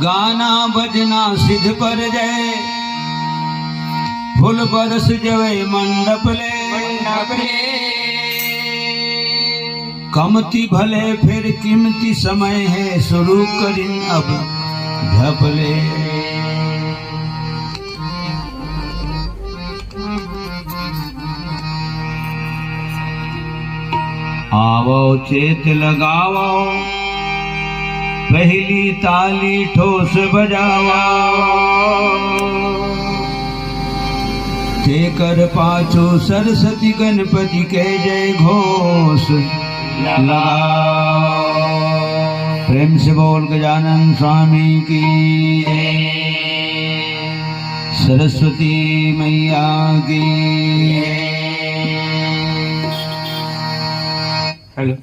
गाना बजना सिद्ध पर जय फूल बरस जवे मंडप ले कमती भले फिर कीमती समय है शुरू करिन अब झपले आवो चेत लगावो पहली ताली ठोस बजावा तेकर पाछो सरस्वती गणपति के जय घोष लगा। प्रेम से बोल गजानन स्वामी की सरस्वती मैया की। हेलो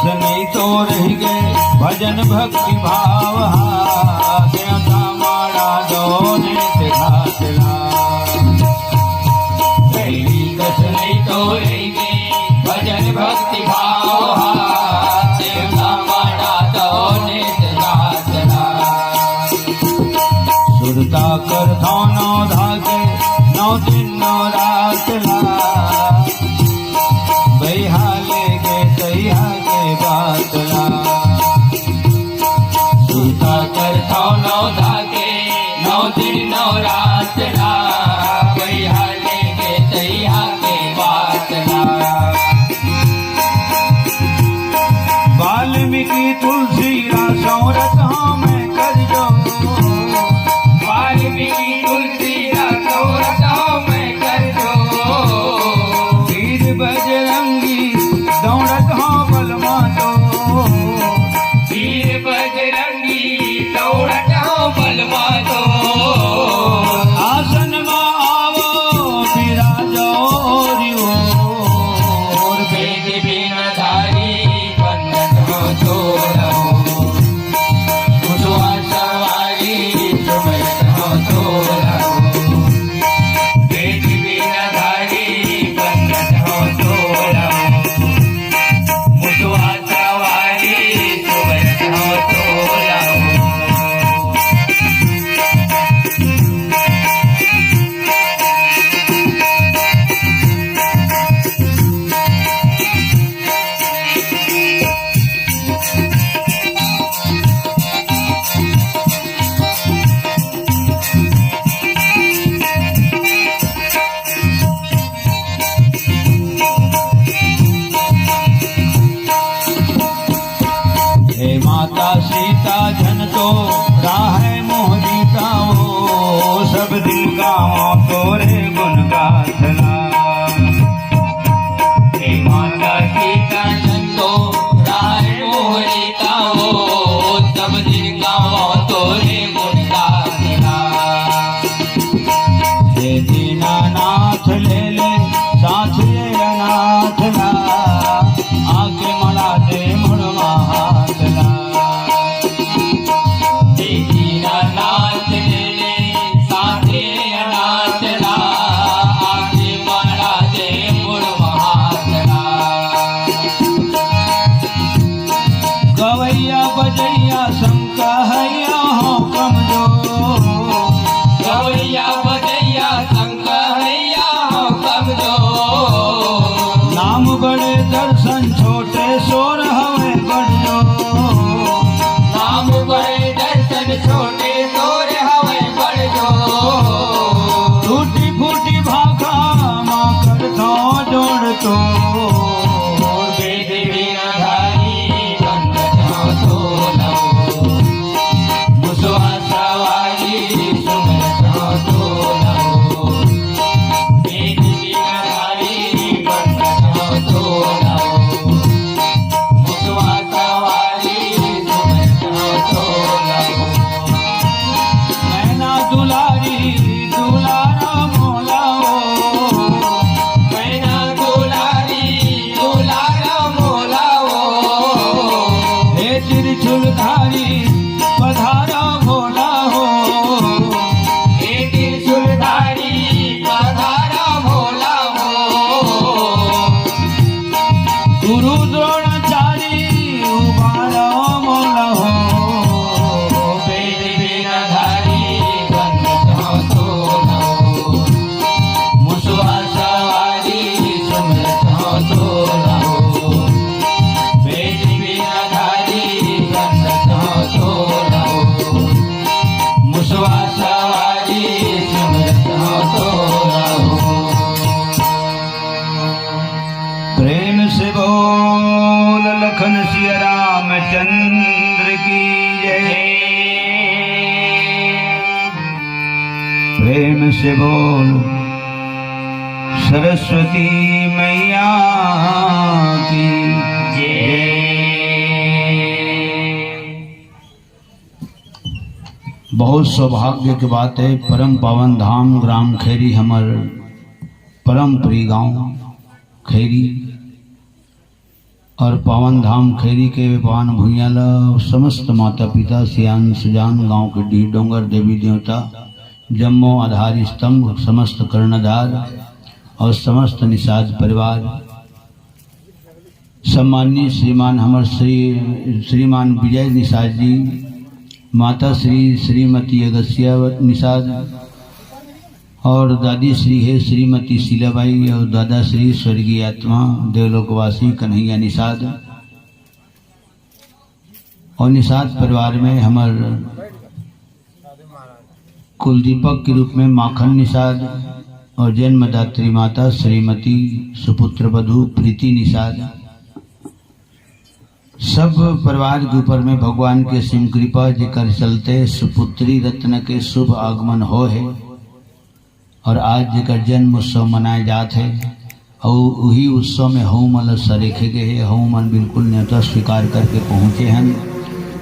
नहीं तो रह गए भजन भक्ति भाव माड़ा दोने दिखा पहली कस नहीं तो रह गए भजन भक्ति भाव माड़ा दोने दिखा सुरता कर नौ धागे 9 दिन 9 रात ला बहाले गे तैया बातला सुता कर नौ मला दे मुड़वा हाथ लाए। देखिना नाच ले साथे नाच ला आगे मला दे मुड़वा हाथ लाए। गवैया बजैया शंकहैया हो कमजोर। गवैया बजैया शंकरैया हो कमजोर। नाम बड़े दर्शन छोटे सोर हवे बड़ो। नाम बड़े दर्शन छोटे तोर हवे बड़ो। टूटी फूटी भाखा माँ कर थो जोड़ तो। वेद वीणाधारी बंद जाओ तो लो। मुसवा सवारी सुमर जाओ तो लो। वेद वीणाधारी बंद जाओ तो लो। मुसवा सवारी सुमर जाओ तो लो। मैना दुलारी दुलारा मोलाओ। मैना दुलारी दुलारा मोलाओ। हे त्रिशूलधारी पधारा भोला हो। हे त्रिशूलधारी पधारा भोला हो। गुरु द्रोणाचारी उबारा मोला हो। वेद वीणाधारी बंद जाओ तो लो। मुसवा सवारी सुमर जाओ तो लो। वेद वीणाधारी बंद जाओ तो लो। मुसवा सवारी सुमर जाओ तो लो। प्रेम से बोल लखन सिया रामचंद्र की जय। प्रेम से बोल सरस्वती मैया की जय। बहुत सौभाग्य की बात है। परम पावन धाम ग्राम खैरी हमर परम प्रिय गांव खैरी और पावन धाम खैरी के पावन भुइयाला समस्त माता पिता सियान सुजान गांव के डी डोंगर देवी देवता जम्मो आधार स्तंभ समस्त कर्णधार और समस्त निषाद परिवार सम्माननीय श्रीमान हमर श्रीमान विजय निषाद जी, माता श्री श्रीमती अगस्या निषाद और दादी श्री है श्रीमती शीलाबाई और दादा श्री स्वर्गीय आत्मा देवलोकवासी कन्हैया निषाद और निषाद परिवार में हमार कुलदीपक के रूप में माखन निषाद और जन्मदात्री माता श्रीमती सुपुत्र वधु प्रीति निषाद। सब परिवार के ऊपर में भगवान के सिम कृपा जेकर चलते सुपुत्री रत्न के शुभ आगमन हो है और आज जेकर जन्म उत्सव मनाए जात है और वही उत्सव में हूँ मन सरेखे गए है। हूँ मन बिल्कुल न्योता स्वीकार करके पहुँचे हैं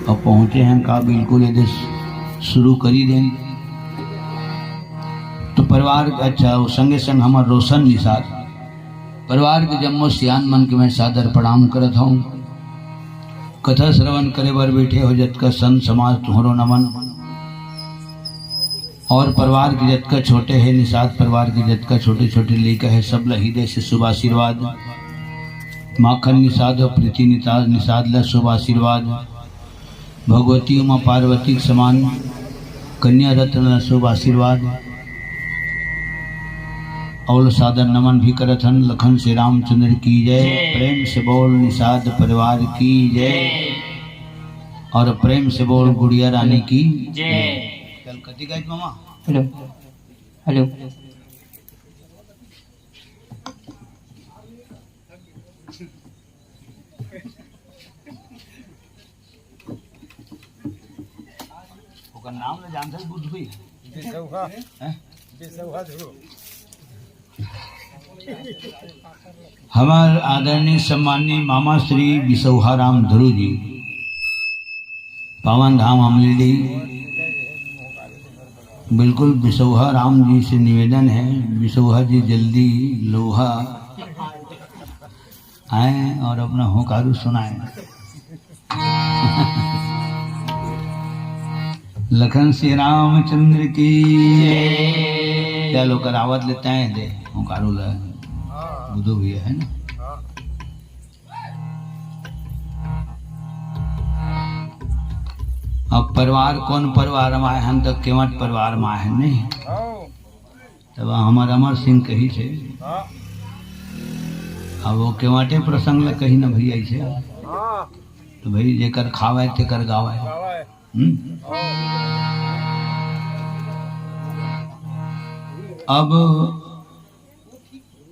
और पहुँचे हैं का बिल्कुल यदि शुरू करी दें तो परिवार अच्छा वो संगे संग हमार रोशन निषाद परिवार के जम्मो सियान मन के मैं सादर प्रणाम करत हूँ। कथा श्रवण करे बर बैठे हो जत का संत समाज तुहरो नमन और परिवार के जत का छोटे है निषाद परिवार के जत का छोटे छोटे लेकर है सब हृदय से शुभ आशीर्वाद। माखन निषाद और प्रीति निषाद ला शुभ आशीर्वाद। भगवती उमा पार्वती के समान कन्या रत्न शुभ आशीर्वाद और सादर नमन भी करत हन। लखन श्री रामचंद्र की जय। प्रेम से बोल निषाद परिवार की जय और प्रेम से बोल गुड़िया रानी की जय। कलकत्ती गाइज मामा हेलो हेलो ओकर नाम ले जानते बुझ भी बिसौहा बिसौहा ध्रुव। हमार आदरणीय सम्माननीय मामा श्री बिसौहा राम ध्रुव जी पावन धाम अमली बिल्कुल बिसौहा राम जी से निवेदन है बिसौहा जी जल्दी लोहा आए और अपना होकारू सुनाए। लखन श्री रामचंद्र की क्या लोग करावत लेते हैं दे होकारू ल बुधो भी है ना। अब परिवार कौन परिवार में आए हम तो केवट परिवार में आए नहीं तब हमार अमर सिंह कही थे अब वो केवटे प्रसंग ल कही ना भैया ऐसे तो भाई जेकर खावे तेकर गावे। अब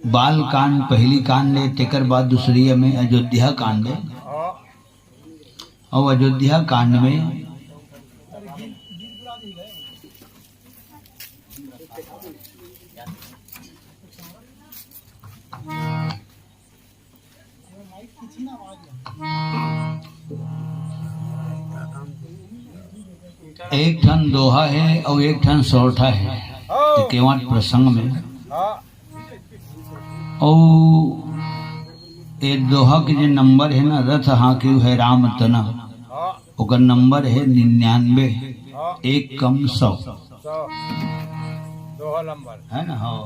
बाल कांड पहली कांड ले तेकर बाद दूसरी में अयोध्या कांड है और अयोध्या कांड में एक ठन दोहा है और एक ठन सौठा है केवट प्रसंग में। और एक दोहा के जो नंबर है ना रथ हाँक्यू है राम तना ओकर नंबर है 99 एक कम 100 दोहा नंबर है ना। हाँ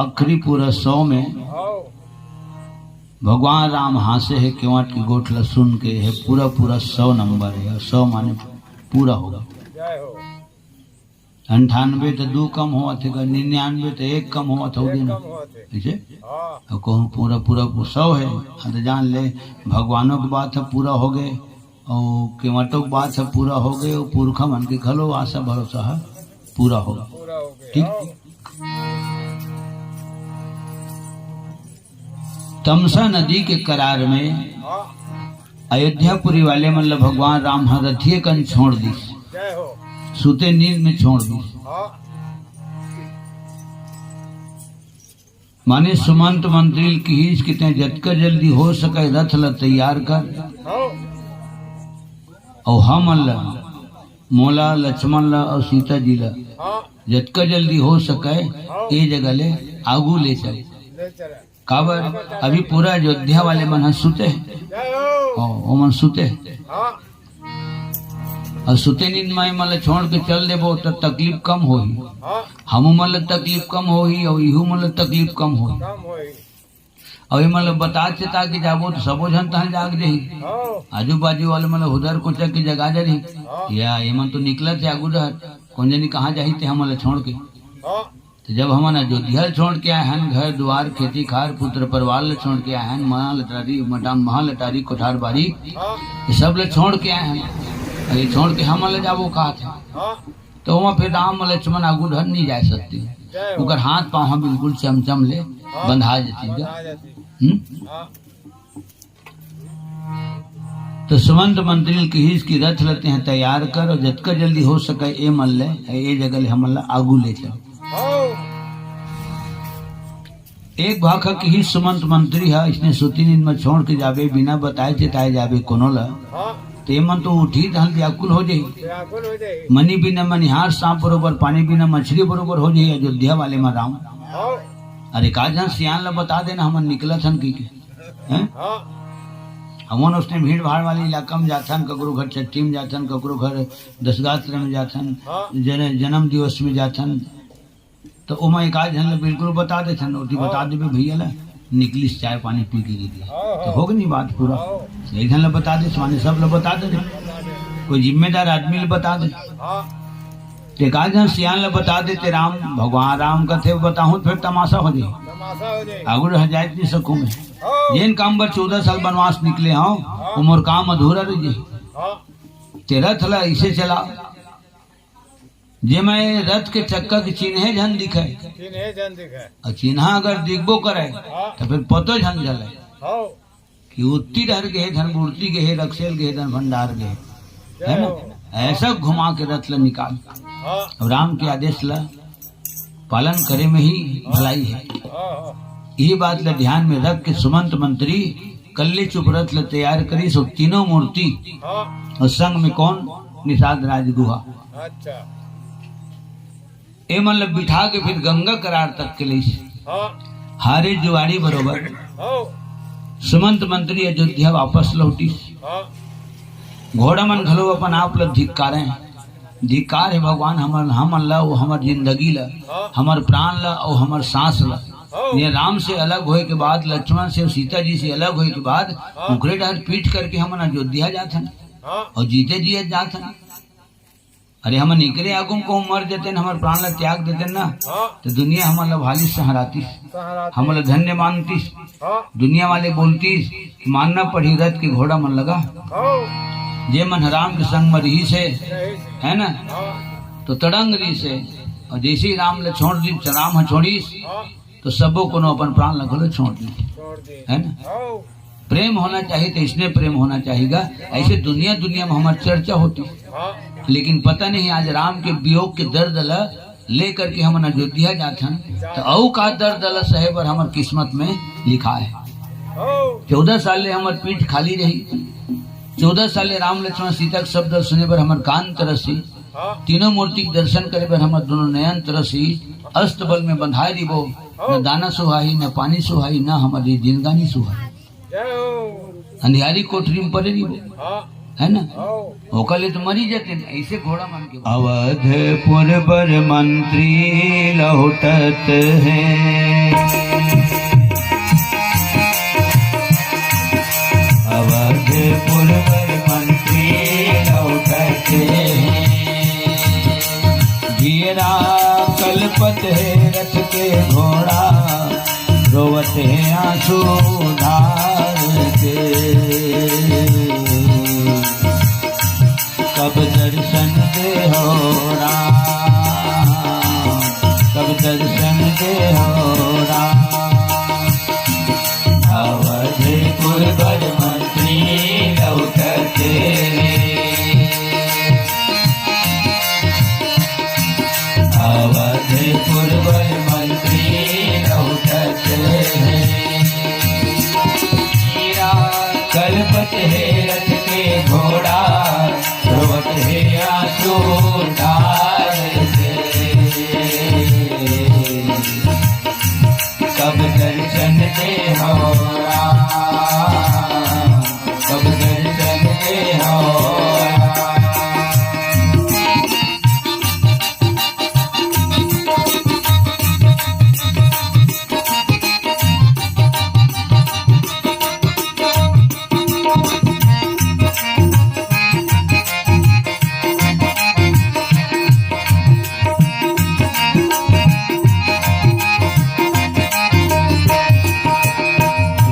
आखिरी पूरा 100 में भगवान राम हासे है केवट की गोठला सुन के है पूरा 100 नंबर है और 100 माने पूरा होगा। जय हो 98 तो 2 कम हुआ थे 99 तो 1 कम हुआ था कम होते ऐसे हाँ कहूँ पूरा 100 है तो जान ले भगवानों की बात है पूरा हो गए और केवटों की बात है पूरा हो गए और पुरखा मन के खलो आशा भरोसा है पूरा होगा। पूरा हो गया ठीक तमसा नदी के करार में हाँ अयोध्यापुरी वाले मतलब भगवान राम रथिये कन छोड़ दी जय हो सुते नींद में छोड़ दी हाँ माने सुमंत मंत्री की हिच कितने जतकर जल्दी हो सके रथ ल तैयार कर हाँ और हम अल्लाह मोला लक्ष्मण ला और सीता जी ला हाँ जतकर जल्दी हो सके ये जगह ले आगू ले चले ले चले काबर अभी पूरा अयोध्या वाले मन सुते हैं जय हो वो मन सुते हाँ और सुते नींद में मतलब छोड़ के चल देबो तो तकलीफ कम होही हाँ हम मतलब तकलीफ कम होही और इहू मतलब तकलीफ कम होही कम होई और ये मतलब बता चेता के जाबो तो सबो जन तहन जाग जही हाँ आजू बाजू वाले मतलब उधर को चल के जगा जही या ये मन तो निकला थे आगू डर कौन जानी कहाँ जाही थे हम छोड़ के। हाँ तो जब हम अयोध्या छोड़ के आए हैं घर द्वार खेती खार पुत्र परिवार ले छोड़ के आए हैं महा लटारी मटाम महा लटारी कोठार बारी हाँ ये सब ले छोड़ के आए हैं और ये छोड़ के हम ले जाबो कहा था हाँ तो वहाँ फिर राम लक्ष्मण आगू ढर नहीं जा सकती जय हो उकर हाथ पाँव बिल्कुल चमचम ले बंधा जाती आ जाती हाँ तो सुमंत मंत्री की हिज की रथ लेते हैं तैयार कर और जतकर जल्दी हो सके ये मन ले ये जगह ले हम आगू ले चल। हाँ एक भाखा की ही सुमंत मंत्री है इसने सुती नींद में छोड़ के जाबे बिना बताए चेताए जाबे कोनो ला हाँ ते मन तो उठी धन व्याकुल हो जाई व्याकुल हो जाए मनी बिना मनिहार सांप बरोबर पानी बिना मछली बरोबर हो जाई अयोध्या वाले में राम। हाँ अरे का जन सियान ला बता देना हम निकला थन की हैं हाँ हमन उसने भीड़ भाड़ वाले इलाका में जाथन ककरो घर छठी में जाथन ककरो घर दशगात्र में जाथन जन्म दिवस में जाथन तो ओमा एक आज झन बिल्कुल बता देथन ओटी बता देबे भैया ला निकली चाय पानी पी के गिरी तो होगी नहीं बात पूरा एक झन ला बता दे स्वामी सब ला बता दे कोई जिम्मेदार आदमी ला बता दे हाँ ते का जन सियान ला बता देते राम भगवान राम कथे बताऊं फिर तमाशा हो जाए तमाशा हो जाए आगू रह जाए नहीं सकूं मैं हाँ जिन काम पर 14 साल बनवास निकले हाँ उमर काम अधूरा रह जाए हाँ तेरा थला इसे चला जे मैं रथ के चक्का के चिन्हे झन दिखे चिन्हे जन दिखे और चिन्हा अगर दिखबो करे तो फिर पतो झन जले हाँ कि उत्ती डर गए धन मूर्ति गए रक्षेल गए धन भंडार गए है ना ऐसा घुमा के रथ ला निकाल हाँ अब राम के आदेश ला पालन करे में ही भलाई है। हाँ यही बात ला ध्यान में रख के सुमंत मंत्री कल्ले चुप रथ ला तैयार करी सब तीनों मूर्ति हाँ और संग में कौन निषाद राज गुहा अच्छा ए मतलब बिठा के फिर गंगा करार तक के लिए हाँ हारे जुआरी बरोबर हो सुमंत मंत्री अयोध्या वापस लौटी। हाँ घोड़ा मन घलो अपन आप ल धिक्कारे। धिक्कार है भगवान हमन ला, वो हमर जिंदगी ला, हमर प्राण ला और हमर सांस ला। ये राम से अलग होए के बाद, लक्ष्मण से और सीता जी से अलग होए के बाद उकरे डर पीट करके हमन अयोध्या जात हन और जीते जिए जात हन। अरे हमन निकरे आगुम को मर देते हमर प्राण ला त्याग देते ना, तो दुनिया हमन ला भाली सहराती, हमन ला धन्य मानती। दुनिया वाले बोलती मानना पड़ी रथ के घोड़ा मन लगा। जे मन राम के संग में रही से है ना, तो तड़ंग रही से, और जैसे ही राम ले छोड़ दी, राम छोड़ीस तो सबो को अपन प्राण लगो छोड़ दी, है ना। प्रेम होना चाहिए तो इसने प्रेम होना चाहिएगा। ऐसे दुनिया दुनिया में हमारी चर्चा होती, लेकिन पता नहीं आज राम के वियोग के दर्द ला लेकर के हम अयोध्या जाते हैं, तो औ का दर्द ला सहे पर हमार किस्मत में लिखा है। 14 साल ले हमार पीठ खाली रही, 14 साल राम लक्ष्मण सीता के शब्द सुने पर हमार कान तरसी, तीनों मूर्ति के दर्शन करे पर हमार दोनों नयन तरसी। अस्त बल में बंधाए दिबो, न दाना सुहाई न पानी सुहाई, न हमारी जिंदगानी सुहाई। अंधियारी कोठरी में पड़े दिबो, है ना, ओकले तो मरी जाते। ऐसे घोड़ा मान के अवधपुर पर मंत्री लौटत है, अवधपुर पर मंत्री लौटत है। वीरा कलपत है रथ के घोड़ा, रोवत है आंसू धार के। कब दर्शन दे हो राम, कब दर्शन दे हो राम। अवधपुर पर मंत्री लौटत है, अवधपुर पर मंत्री लौटत है। हीरा कलपत है रथ के घोड़ा, रोवत है आंसू धार से। कब दर्शन दे हो राम, कब दर्शन दे हो राम।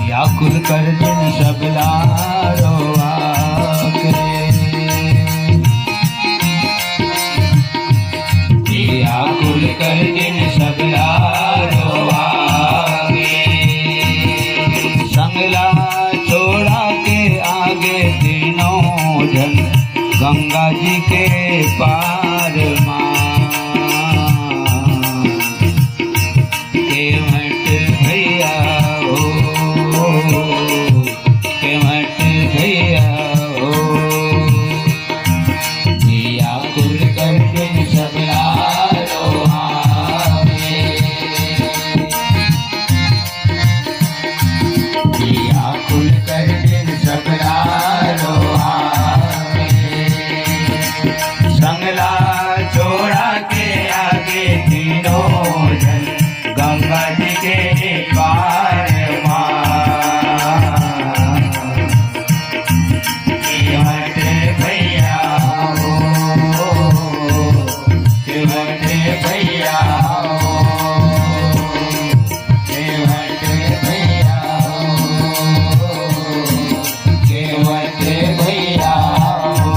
व्याकुल कर दिन सबला रोआ करे, व्याकुल कर दिन सबला रोआ के। संगला छोड़ा के आगे तीनों जन, गंगा जी के पार मां के मट भैया हो, के मट भैया हो। व्याकुल कर दिन सबला रोआ के, व्याकुल कर दिन सबला रोआ के। संगला छोड़ा के आगे तीनों जन, गंगा जी के पार भैया हो, भैया हो, भैया भैया हो।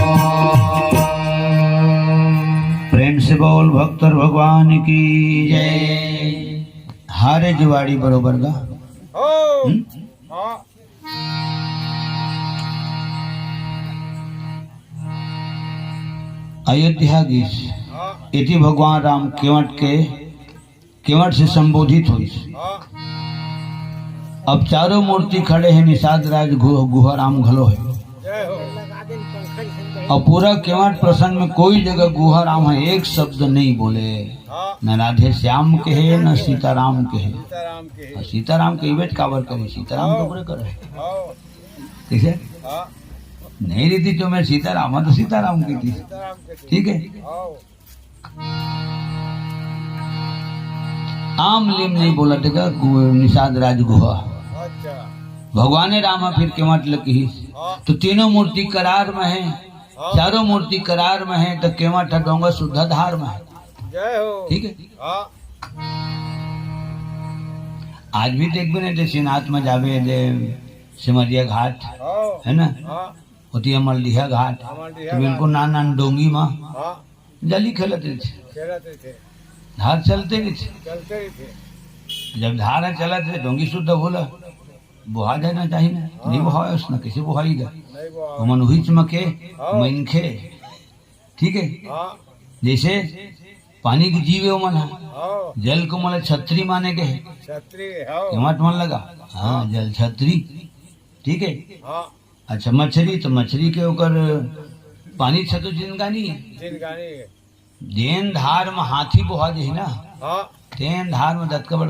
प्रेम से बोल भक्त और भगवान की जय। हारे जुवाड़ी बरोबर गा। अयोध्या गीत इति भगवान राम केवट से संबोधित हुई। अब चारों मूर्ति खड़े हैं, निषाद राज गुहा राम घलो है। और पूरा केवट प्रसंग में कोई जगह गुहा राम है एक शब्द नहीं बोले, हाँ न राधे श्याम के है न सीताराम के है। सीताराम के और सीताराम के इवेट काबर करे, सीताराम तो पूरे करे हाँ कैसे हाँ नहीं रहती तो मैं सीताराम तो सीताराम की थी, सीताराम के ठीक है। हाँ आम लिम नहीं बोला टेगा निषाद राज गुहा अच्छा भगवान राम फिर केवट लकी। हाँ तो तीनों मूर्ति करार में है, चारों मूर्ति करार में है, तो केवट डोंगा शुद्ध धार में है, जय हो ठीक है। हाँ आज भी देखबे ने जैसे नाथ में जावे जे सिमरिया घाट हाँ है ना, हाँ होती है मलडीहा घाट, मलडीहा तो बिल्कुल नान नान डोंगी में हाँ जली खेलते थे, खेलते थे धार चलते भी थे। चलते ही थे जब धार चला थे डोंगी शुद्ध बोला बुहा जाना चाहिए ना, नहीं बुहा उसने कैसे बुहाईगा, नहीं वो तो मन हुई चमके मनखे, ठीक है। हाँ जैसे पानी की जीव है मन है, हाँ जल को मतलब छतरी माने के है, छतरी हाँ केवट मन लगा हाँ जल छतरी, ठीक है। हाँ अच्छा मछली तो मछली के ऊपर पानी छतो जिनका नहीं है, जिनगानी देन धार में हाथी बुहा जे है ना, हाँ तेन धार में दत्कबड़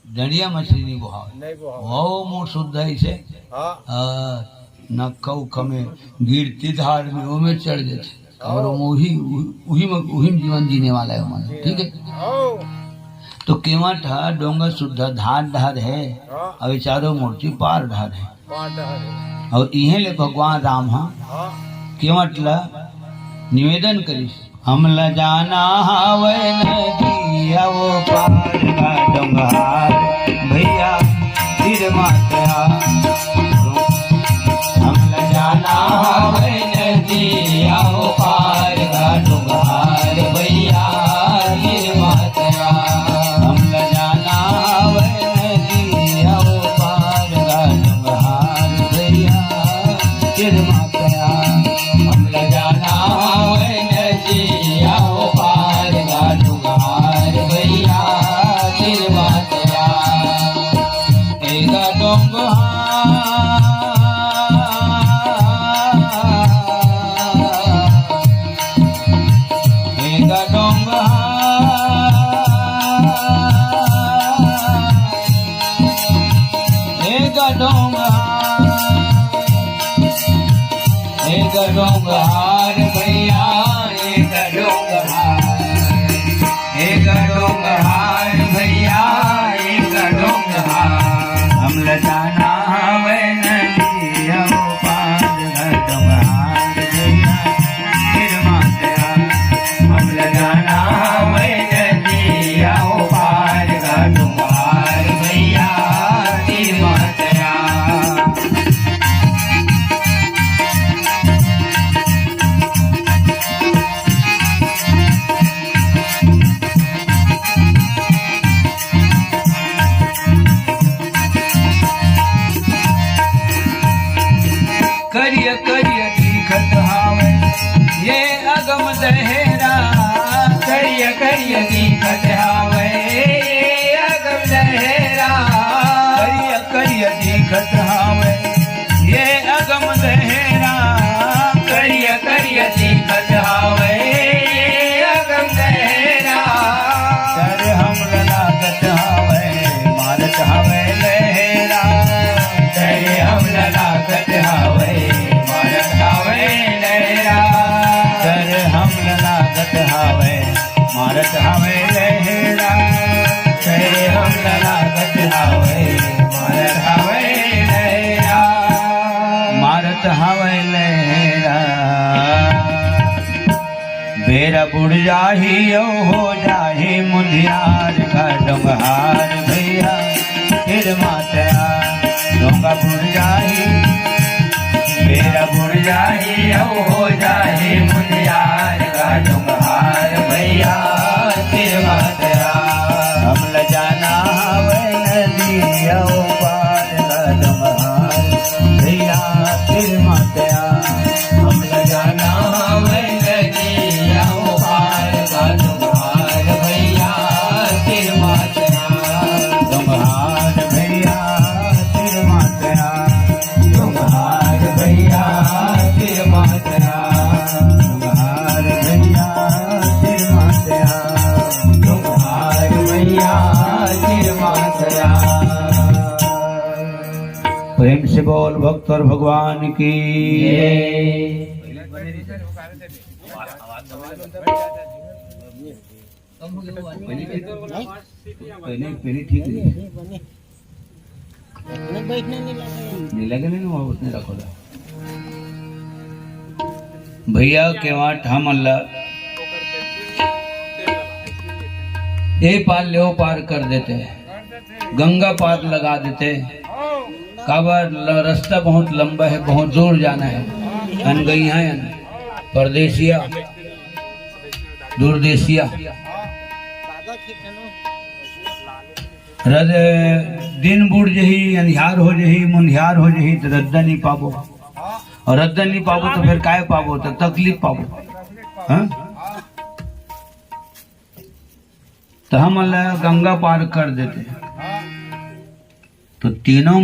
डंडिया मछली नहीं बुहा, नहीं वो वो मुँह शुद्ध है इसे हाँ नक्का में गिरती धार में वो में चढ़ जाते, और वही वही में जीवन जीने वाला है मन, ठीक है। हाँ तो केवट है डोंगा शुद्ध धार धार है, हाँ और ये चारों मूर्ति पार धार है, पांडा है और इहे ले भगवान राम हाँ हाँ केवट ला निवेदन करी हम ल जाना हवे नदिया वो पार का डोंगार भैया फिर मातया, हम ल जाना हवे नदिया वो पार का डोंगार भैया फिर मातया, हम ल जाना हवे नदिया वो पार का डोंगार भैया फिर मातया, हम ल जाना हवे नदिया वो पार का डोंगार भैया फिर मातया। एक डोंगहार भैया एक डोंगहार भैया एक डोंगहार, हम ल जाना हवे नदिया वो पार का डोंगहार भैया फिर मातया, हम ल जाना हवे नदिया वो पार का डोंगहार भैया फिर मातया। करिय करिय दिखत हावे ये अगम दहेरा, करिय करिय दिखत हावे ये अगम दहेरा, करिय करिय दिखत हावे ये अगम दहेरा, करिय करिय दिखत हावे ये अगम दहेरा, कर हम लागत हावे मारत हावे लहेरा, कर हम लागत हावे मारत हावे लहेरा, कर हम लागत हावे मारत हावे लहेरा, कर हम लागत हावे मारत हावे लहेरा, मारत हावे लहेरा। बेरा बुढ़ जाही हो जाही मुंदियार का डोंगहार भैया फिर मातया, डोंगा बुढ़ जाही बेरा बुढ़ जाही हो जाही मुंदियार का डोंगहार भैया फिर मातया, हम ल जाना हवे नदिया वो पार का डोंगहार भैया फिर मातया, हम ल जाना हवे नदिया वो पार का डोंगहार भैया फिर मातया, डोंगहार भैया फिर मातया, डोंगहार भैया फिर मातया। प्रेम से बोल भक्त और भगवान की। पहले ठीक नहीं लगे नहीं वहाँ उसने रखो भैया के वहाँ हम अल्लाह ए पार ले पार कर देते, गंगा पार लगा देते। काबर रास्ता बहुत लंबा है, बहुत दूर जाना है। अनगैया परदेसिया दूरदेशिया दिन बुढ़ जही अंधियार हो जही मुंधियार हो जही तो रद्दा नहीं पाबो, और रद्दा नहीं पाबो तो फिर काय पाबो तो तकलीफ पाबो। हाँ? तो हम अल्लाह गंगा पार कर देते। तो तीनों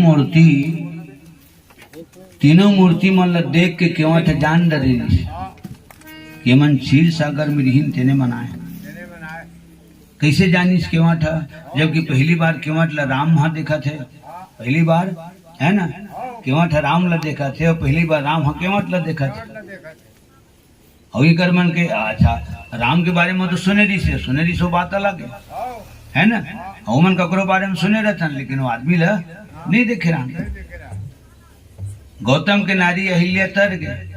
मूर्ति मतलब देख के क्यों थे जान डरे कि मन क्षीर सागर में रिहीन तेने मनाए। कैसे जानिस क्यों था, जबकि पहली बार क्यों राम वहां देखा थे, पहली बार है ना क्यों राम ला देखा थे, और पहली बार राम वहां क्यों ला देखा थे। और ये कर मन के अच्छा राम के बारे में तो सुने रही सो बात अलग है ना। और मन ककरो बारे में सुने रहता, लेकिन वो आदमी ला नहीं देखे राम। गौतम के नारी अहिल्या तर गए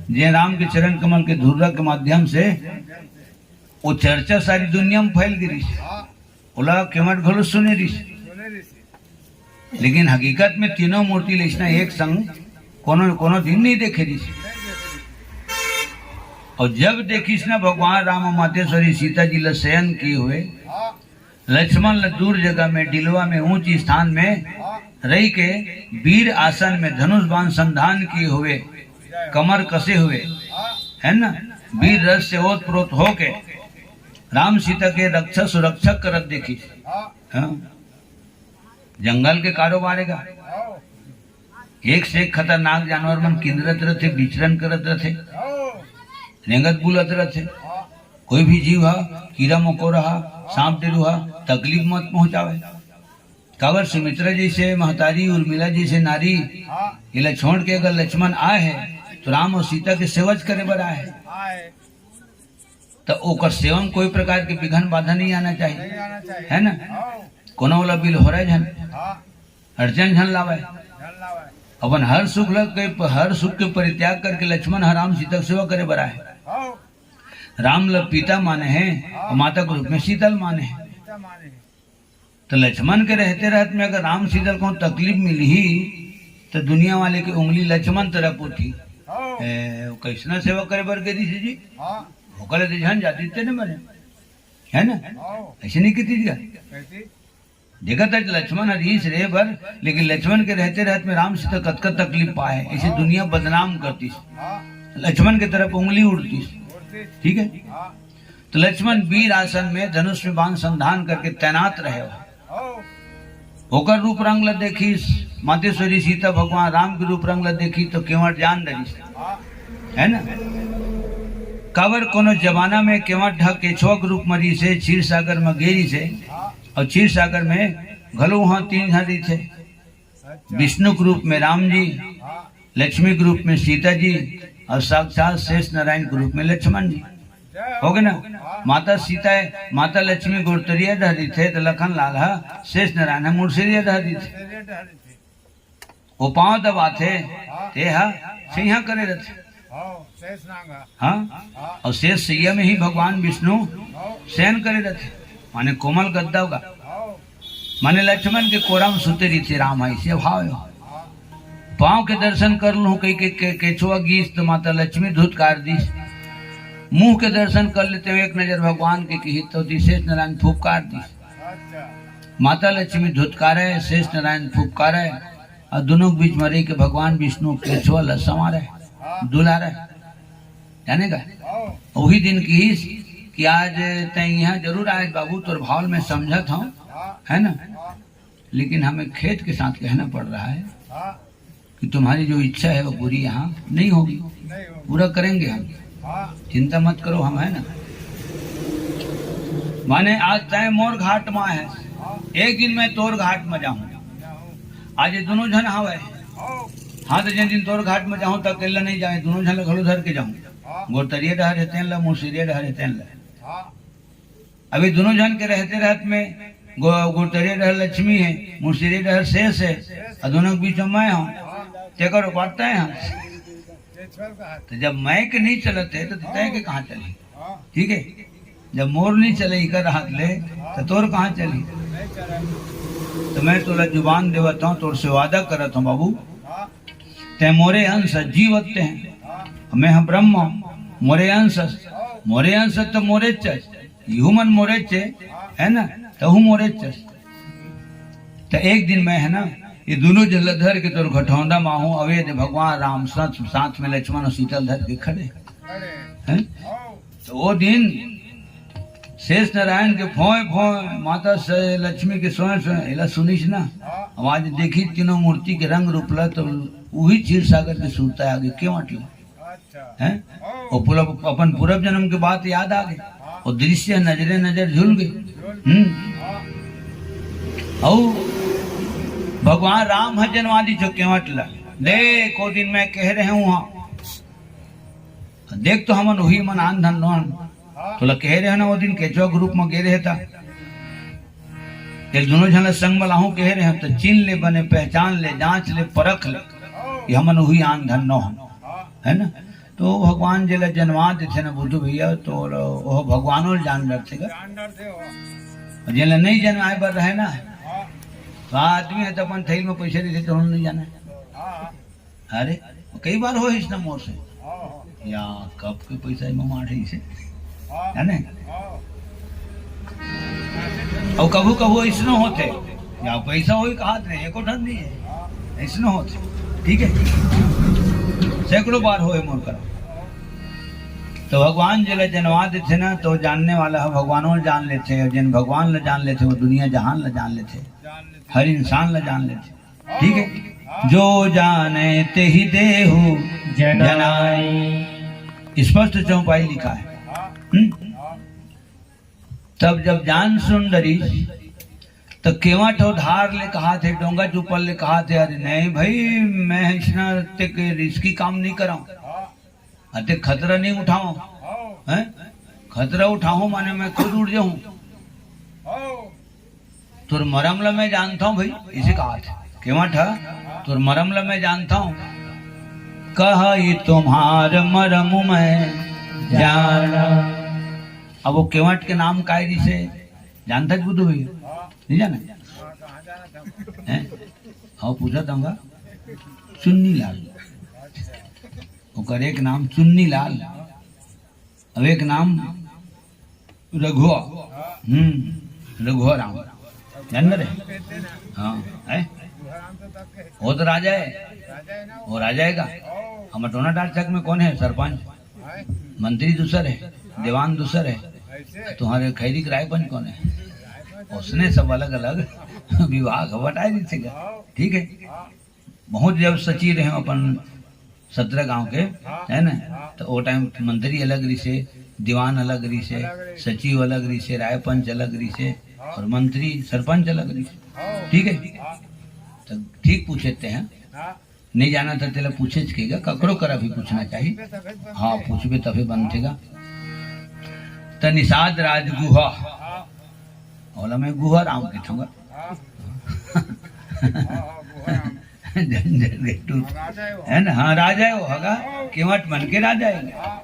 जे राम के चरण कमल के धुर्रा के माध्यम से वो चर्चा सारी दुनिया में फैल गई। ओला केवट घलो सुने रही, लेकिन हकीकत में तीनों मूर्ति लेसना एक संग कोनो दिन नहीं देखे रही। और जब देखिस ना भगवान राम और मातेश्वरी सीता जी ल शयन किए हुए, लक्ष्मण ल दूर जगह में डिलवा में ऊंची स्थान में रही के वीर आसन में धनुष बाण संधान किए हुए, कमर कसे हुए है ना, वीर रस से ओत प्रोत होके राम सीता के रक्षा सुरक्षक करत देखी। हाँ? जंगल के कारोबार का एक से एक खतरनाक जानवर मन किंदरत रहते, विचरण करत रहते, रेंगत बुलत रहते। कोई भी जीव हा, कीड़ा मकोड़ा हा, सांप डेलू हा, तकलीफ मत पहुंचावे। काबर सुमित्रा जैसे महतारी, उर्मिला जैसे नारी इला छोड़ के अगर लक्ष्मण आए है तो राम और सीता के सेवज करे बर आए है, तो ओकर सेवा में कोई प्रकार के विघन बाधा नहीं आना चाहिए है ना। कोनो वाला बिल हो रहा है अड़चन झन लावे, अपन हर सुख के परित्याग करके लक्ष्मण राम सीता सेवा करे बरा है। राम ल पिता माने हैं और माता के रूप में शीतल माने हैं। तो लक्ष्मण के रहते रहते में अगर राम शीतल को तकलीफ मिली ही तो दुनिया वाले की उंगली लक्ष्मण तरफ उठी, कैसना सेवा करे बर के दी जी होकर ध्यान जाती थे न बने है ना, ऐसे नहीं की देखा था लक्ष्मण हरीश रहे पर, लेकिन लक्ष्मण के रहते रहते में राम सीता कतकत तकलीफ पाए, ऐसे दुनिया बदनाम करती, लक्ष्मण की तरफ उंगली उड़ती। ठीक है, तो लक्ष्मण वीर आसन में धनुष में बाण संधान करके तैनात रहे। होकर रूप रंग ल देखी मातेश्वरी सीता भगवान राम के रूप रंग ल देखी तो केवट जान रही है ना। काबर कोनो जमाना में केवट केछुआ रूप मरी से क्षीर सागर में गेरी से, और क्षीर सागर में घलो वहां तीन हरी थे, विष्णु के रूप में राम जी, लक्ष्मी के रूप में सीता जी, और साक्षात शेष नारायण के रूप में लक्ष्मण जी। हो गए ना। माता सीता है, माता लक्ष्मी गोड़तरिया डहरी थे, तो लखन लाल शेष नारायण है मुर्शिया डहरी थे। वो पांव दबाते थे सिंहा करे रहते। हाँ, और शेष सैया में ही भगवान विष्णु शयन करे रहते, माने कोमल गद्दा होगा, माने लक्ष्मण के कोरा में सुते रही थी राम, ऐसे भाव पांव के दर्शन कर लू कई के केछुआ गीस तो माता लक्ष्मी धुतकार दी, मुंह के दर्शन कर लेते हुए एक नजर भगवान के की तो शेष नारायण फुफकार दी। माता लक्ष्मी धुतकार है, शेष नारायण फुफकार है, और दोनों के बीच मरे के भगवान विष्णु केछुआ लसमा रहे दुला रहे जाने का। वही दिन की कि आज तय यहाँ जरूर आए बाबू, तोर भाव में समझा था है ना, लेकिन हमें खेत के साथ कहना पड़ रहा है कि तुम्हारी जो इच्छा है वो पूरी यहाँ नहीं होगी, पूरा करेंगे हम, चिंता मत करो हम है ना। माने आज तय मोर घाट में है, एक दिन मैं तोर घाट में जाऊं, आज ये दोनों जन हवे आओ हाँ तो जिन दिन तोर घाट में जाऊँ तक अकेला नहीं जाए, दोनों झल घड़ो धर के जाऊँ। हाँ गोतरिये डह रहते हैं, मुसीरिये डह रहते हैं। हाँ अभी दोनों जन के रहते रहत में गोतरिये डह लक्ष्मी है, मुसीरिये डह शेष है, और दोनों के बीच में मैं हूँ। तेकर बांटते हैं हम। ईश्वर का हाथ। तो जब मैं के नहीं चलते तो तय के कहाँ चली? हाँ ठीक है, जब मोर नहीं चले इकर हाथ ले तो तोर कहाँ चली? नहीं चला। तो मैं तोला जुबान देवत हूँ, तोर से वादा करत हूँ बाबू, हाँ ते मोरे अंश जीवते हैं, हाँ मैं हम ब्रह्म मोरे अंश, मोरे अंश तो मोरे च ह्यूमन मोरे चे है ना, तो हूँ मोरे च। तो एक दिन मैं है ना ये दोनों जलधर के तोर घटौंदा माहू अवेद भगवान राम साथ में लक्ष्मण और सीतल धर के खड़े अरे हैं। आओ तो वो दिन शेष नारायण के फोए फोए माता से लक्ष्मी के सोए सोए एला सुनिस ना हाँ आवाज देखी तीनों मूर्ति के रंग रूपला तो वही क्षीर सागर के सूरता आगे क्यों अटला अच्छा है। आओ और पूरा अपन पूर्व जन्म के बात याद आ गई, और दृश्य नजरे नजर झूल गई। हाँ और भगवान राम है जनवादी जो क्यों अटला देख वो दिन मैं कह रहे हूँ वहाँ देख तो हमन वही मन आन धन नौन हाँ तो कह रहे हैं ना वो दिन केचुआ ग्रुप में गे रहे था, ये दोनों जन संग में लाहू कह रहे हैं तो चिन्ह ले बने पहचान ले जांच ले परख ले आओ ये हमन वही आन धन नौ हाँ है ना। तो भगवान जिला जनवा थे ना बुद्धू भैया तो वो भगवानों जान रखे जान डर से हो। जिला नहीं जनवाए बर रहे ना हाँ तो आदमी है तो अपन थैल में पैसे देते तो हम नहीं जाना। हाँ अरे कई बार हो इस ना मोर से हाँ या कब के पैसा में मार है इसे हाँ है ना। हाँ और कभू कभू ऐसा होते या पैसा वही कहा नहीं एको ठन नहीं है ऐसा होते ठीक है, सैकड़ों बार होए मोर करा। तो भगवान जिला जनवा देते ना तो जानने वाला है भगवानों जान लेते और जिन भगवान ल जान लेते वो दुनिया जहान ल जान लेते, जान लेते हर इंसान ल जान लेते। ठीक है, जो जाने ते ही देहु जनाई स्पष्ट चौपाई लिखा है। हाँ हाँ तब जब जान सुंदरी तो केवट और धार ले कहा थे डोंगा चुपल ले कहा थे अरे नहीं भाई मैं इतना के रिस्की काम नहीं कराऊं, हाँ अते खतरा नहीं उठाऊं आओ हैं, खतरा उठाऊं माने मैं खुद उड़ जाऊं। आओ तुर मरम ल मैं जानता हूं भाई इसे कहा थे केवट है तुर मरम ल मैं जानता हूं, कहा ये तुम्हार मरम मैं जाना। अब वो केवट के नाम का है जिसे जानता है बुद्धू भैया हाँ नहीं जाना हाँ कहाँ जाना था? है। हाँ पूछा था चुन्नी लाल, ओकर एक नाम चुन्नी लाल, अब एक नाम रघुआ, रघुआ राम जान रहे। कहते ना हाँ है आराम से तक के वो तो राजा है, राजा है ना वो राजा है का। आओ हमारे टोना डाल चक में कौन है सरपंच, हाय मंत्री दूसर है, दीवान दूसर है, ऐसे तुम्हारे खैरी रायपंच कौन है, उसने सब अलग अलग विभाग बटाए दीजिएगा। आओ ठीक है, हाँ बहुत जब सची रहे अपन 17 गांव के है ना, तो वो टाइम मंत्री अलग रही से, दीवान अलग रही से, सचिव अलग रही से, रायपंच अलग रही से और मंत्री सरपंच अलग रही से। आओ ठीक है, हाँ तो ठीक पूछते हैं, हाँ नहीं जाना था तेला पूछे चकेगा ककड़ो करा भी पूछना चाहिए। हाँ पूछबे तभी बनतेगा। तो निषाद राज गुहा हाँ बोला मैं गुहा राम के थूंगा हाँ हाँ बुआ झंझट गेटू राजा है वो है ना। हाँ राजा है वो हगा केवट मन के राजा है। हाँ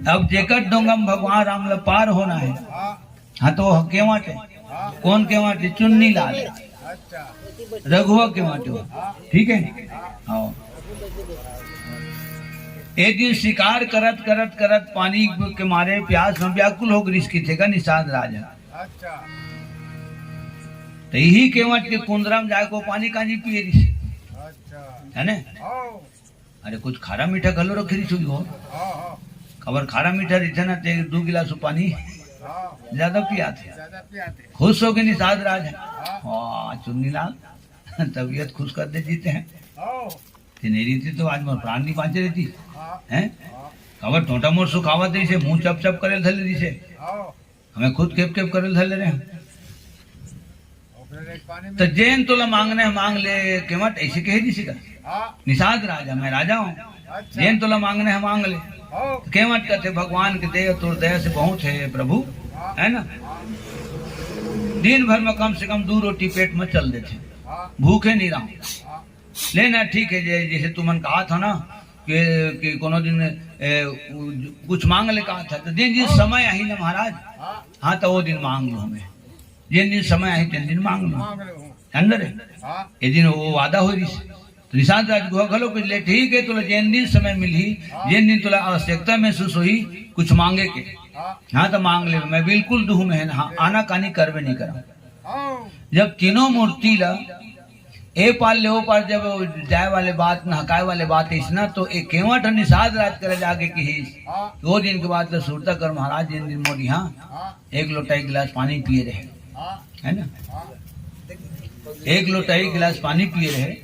अब जेकर डोंगम भगवान राम ल पार होना है, हाँ हाँ तो वो केवट है। हाँ कौन केवट है? चुन्नी लाल अच्छा रघुआ केवट हो। ठीक है, हाँ एक दिन शिकार करत करत करत पानी के मारे प्यास में व्याकुल हो गई इसकी थे का निषाद राजा। अच्छा तो यही केवट के कुंदरा में जाए को पानी काजी पिए रही अच्छा है ना। आओ अरे कुछ खारा मीठा घलो रखी रही हो, हाँ हाँ खबर खारा मीठा रही थे ना ते 2 गिलास पानी हाँ ज्यादा पिया थे। ज्यादा पियाते खुश हो गए निषाद राज। हाँ वाह चुन्नी लाल तबीयत खुश कर दे जीते हैं। आओ नहीं थी तो आज मोर प्राण नहीं पाचे रहती हाँ है। हाँ खबर टोटा मोर सुखावत रही से, मुंह चप चप करे धले रही से, आओ हमें खुद केप केप करे धले रहे हैं। और फिर डायरेक्ट पानी में। तो जैन तोला मांगने है, मांग ले केवट ऐसे कहे दिसी का हाँ निषाद राजा मैं राजा हूँ, अच्छा जैन तोला मांगने है मांग ले। हो केवट कहते भगवान के दया तोर दया से बहुत है प्रभु, है ना। दिन भर में कम से कम 2 रोटी पेट में चल देते, हाँ भूखे नहीं रहा। हाँ लेना ठीक है, जैसे तुमन कहा था ना कि कोनो दिन कुछ मांग ले कहा था, तो जिन जिन समय आई ना महाराज, हाँ हाँ तो वो दिन मांग लो हमें, जिन दिन समय आई तीन दिन मांग लो मांग ले हूँ। अंदर है। हाँ ये दिन वो वादा हो रही तो निषाद राज गुहा खलो कुछ ले ठीक है, तुला जिन दिन समय मिली, जिन दिन तुला आवश्यकता महसूस हुई कुछ मांगे के, हाँ हाँ तो मांग ले, मैं बिल्कुल दूं में हाँ, आना कानी करवे नहीं करा। हो जब तीनों मूर्ति ला ए पार ले ओ पार, जब जाए वाले बात न हकाए वाले बात इसना, तो एक केवट निषाद राज करे जाके की हाँ 2 दिन के बाद तो सुरता कर महाराज जिन दिन मोरी हाँ हाँ 1 लोटा 1 गिलास पानी पिए रहे, हाँ है ना, हाँ 1 लोटा 1 गिलास पानी पिए रहे।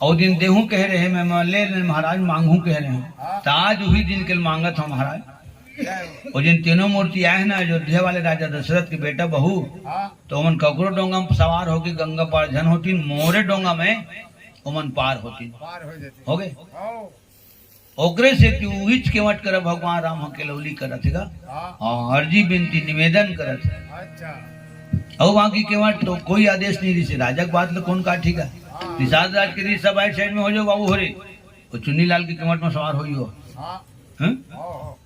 और दिन देहू कह रहे मैं ले महाराज मांगू कह रहे हैं, तो आज वही दिन के मांगा था महाराज। जय हो। और जिन तीनों मूर्ति आए हैं ना अयोध्या वाले राजा दशरथ के बेटा बहू, हाँ तो उमन ककरो डोंगा में सवार होके गंगा पार जन होती, मोरे डोंगा में उमन पार होती पार हो जाते हो गए। हो ओकरे से कि उच केवट कर भगवान राम हकेलौली करत है हाँ और अर्जी विनती निवेदन करत है। अच्छा और वहां की केवट तो कोई आदेश नहीं दी, राजा के बात तो कौन का ठीक है, निषाद राज के दी सब साइड में हो जाओ बाबू हो रे, वो चुन्नी लाल के केवट में सवार हो हाँ हैं? हो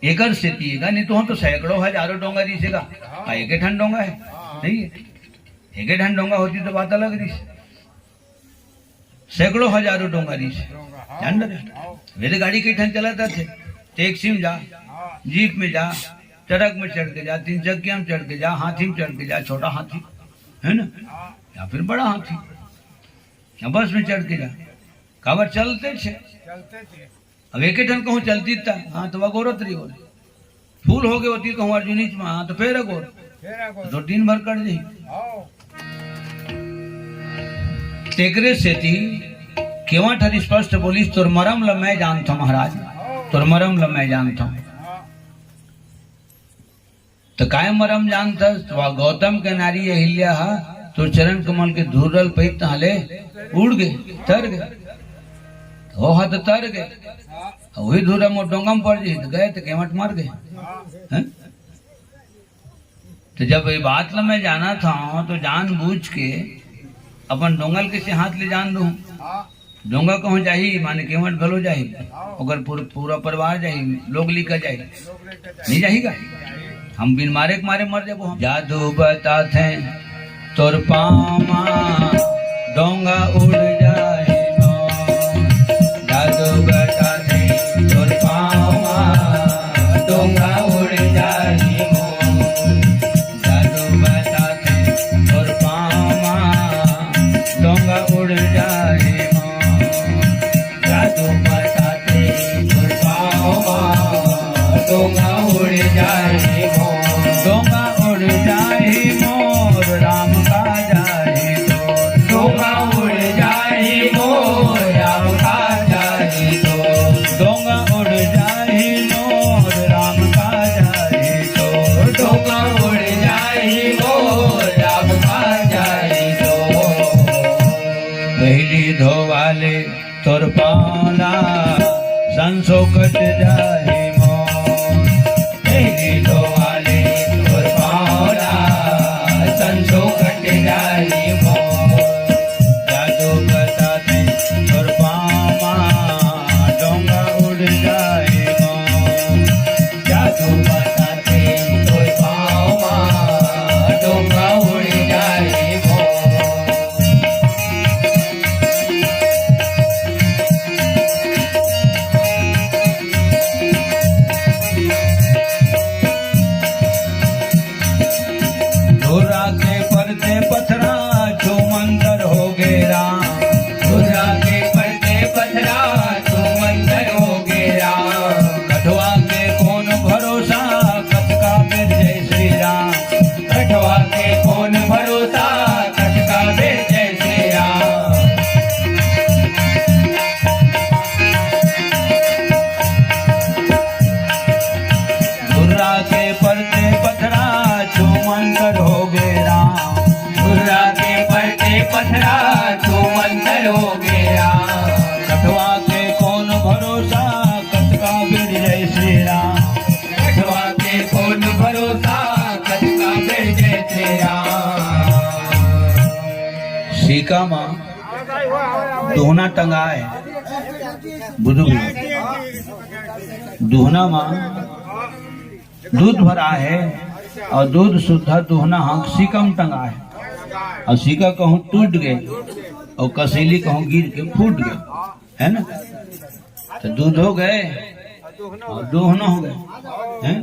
एकर से तीएगा नहीं तो हम तो सैकड़ों हजारों डोंगा दिसेगा, एक ठंड डोंगा है नहीं है, एक ठंड डोंगा होती तो बात अलग रही, सैकड़ों हजारों डोंगा दी से दूंगा। हाँ जान रहे। मेरे गाड़ी के ठंड चलाता थे, टैक्सी में जा, हाँ जीप में जा, ट्रक में चढ़ के जा, 3 चक्किया में चढ़ के जा, हाथी में चढ़ के जा, छोटा हाथी है ना, हाँ या फिर बड़ा हाथी, या बस में चढ़ के जा, खबर चलते छे। चलते थे अब एक ठन कहूँ चलती था, हाँ तो गोरत रही बोले फूल हो गए होती कहूँ अर्जुनी में, हाँ तो फेर गोर फिर आगो तो दिन भर कर दी। हो तेकरे से थी केवट हर स्पष्ट बोली तोर मरम ल मैं जानता हूँ महाराज, तोर मरम ल मैं जानता हूँ। हाँ तो काय मरम जानता, तो गौतम के नारी अहिल्या तो चरण कमल के धूरल पैत हले उड़ गए तर गए, हो हद तर गए, हाँ वही धूरा मोर डोंगम पड़ जी तो गए तो केवट मर गए हाँ हैं? तो जब ये बात ला मैं जाना था तो जान बूझ के अपन डोंगल के से हाथ ले जान दू, हाँ डोंगा कहूँ जाही माने केवट गलो जाही, अगर पूरा परिवार जाही, लोग लिखा जाही, लोग लेकर जाए नहीं जाहीगा, हम बिन मारे के मारे मर जाबो। जादू बताते तोर पामा डोंगा उड़ जाए नो, जादू बताते तोर पामा डोंगा उड़ जाए नो, जादू बताते तोर पामा डोंगा उड़ जाए नो, जादू बताते तोर पामा डोंगा उड़ जाए नो, डोंगा उड़ जाए मोर राम का जाए तो, डोंगा उड़ जाए मोर राम का जाए तो, डोंगा उड़ जाए मोर राम का जाए तो, डोंगा उड़ जाए मोर राम का जाए तो, पहली धोवाले तोर पाला संसो कट जाए मोर, पहली धोवाले तोर पाला संसो कट जाए मोर, जादू बताते तोर पामा डोंगा उड़ जाए मोर, जादू बताते तोर पामा डोंगा उड़ जाए मोर। गेरा कठवा के कौन भरोसा कत का बिर जय श्री राम। कठवा के कौन भरोसा कत का बिर जय श्री राम। सीका माँ दोहना टंगा है बुधु दोहना माँ दूध भरा है और दूध शुद्ध दोहना हाँ सीकम टंगा है और सीका कहूँ टूट गए और कसेली कहूँ गिर के फूट गए है ना। तो दूध हो गए और दोहना हो गए हैं।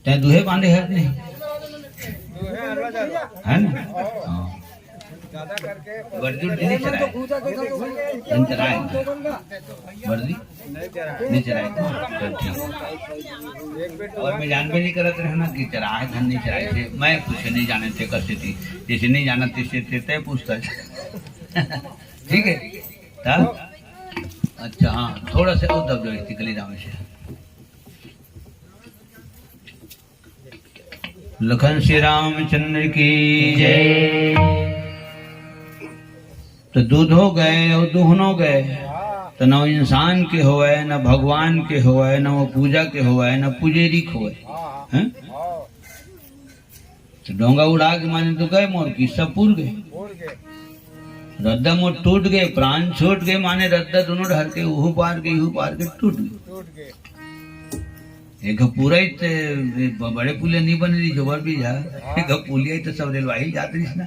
ते दूहे बांधे है नहीं है ना। हाँ वर्दी नहीं चराए नहीं चराए वर्दी नहीं चराए तो ठीक। और मैं जान भी नहीं करते रहना कि चराए धन नहीं चराए थे। मैं कुछ नहीं जाने थे कैसे थी जैसे नहीं जाना तैसे थे तय पूछता ठीक है तब। अच्छा हाँ थोड़ा सा और दब दो कली राम से लखन श्री रामचंद्र की जय। तो दूध हो गए और दुहन हो गए तो न इंसान के होए न भगवान के होए न वो पूजा के होए न पुजेरी खोए हैं। तो डोंगा उड़ा के माने तो गए मोर की सब पूर गए रद्दा मोर टूट गए प्राण छूट गए माने रद्दा दोनों ढर के उहू पार के टूट गए। एक पूरा ही बड़े पुलिया नहीं बन रही जोबर भी जा एक पुलिया ही तो सब रेलवाही जाती रही ना।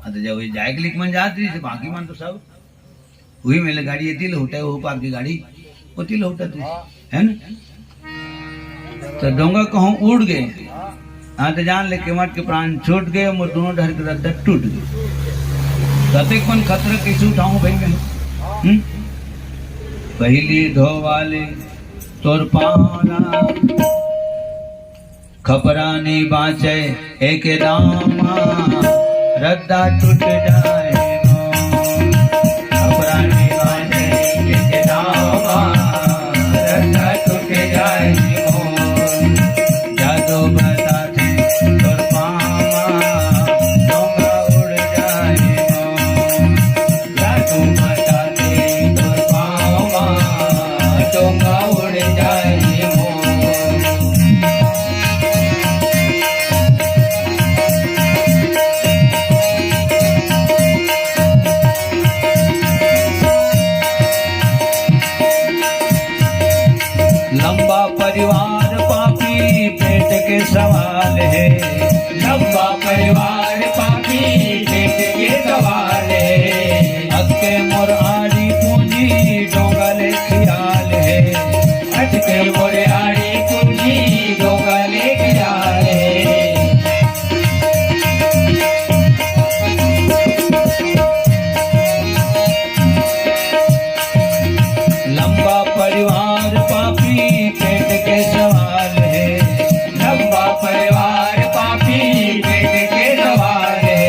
तो जब जाए के लिख मन जाती रही बाकी मन तो सब वही मेले गाड़ी ये लौटा है वो पार की गाड़ी वो लौटा थी है ना। तो डोंगा कहूँ उड़ गए हाँ तो जान ले के मट के प्राण छूट गए और दोनों ढर के रद्दा टूट गए। कतेक मन खतरा कैसे उठाऊं भाई मैं पहली धो वाले तोर पाला खपरा नहीं बाँचे एक रामा रद्दा टूट जाए खपरा नहीं बाँचे एक रामा रद्दा टूट जाए जादू बताते तोर पामा डोंगा उड़ जाए जादू बताते तोर पामा डोंगा उड़ जाए लंबा परिवार पापी पेट के सवाल है लंबा परिवार पापी पेट के सवाल है। अक्के मोर आड़ी पूंजी डोंगले ख्याल है अटके मोरे आड़ी कुंजी डोंगले ख्याल है। लंबा परिवार पापी पेट के सवाल है लंबा परिवार पापी पेट के सवाल है।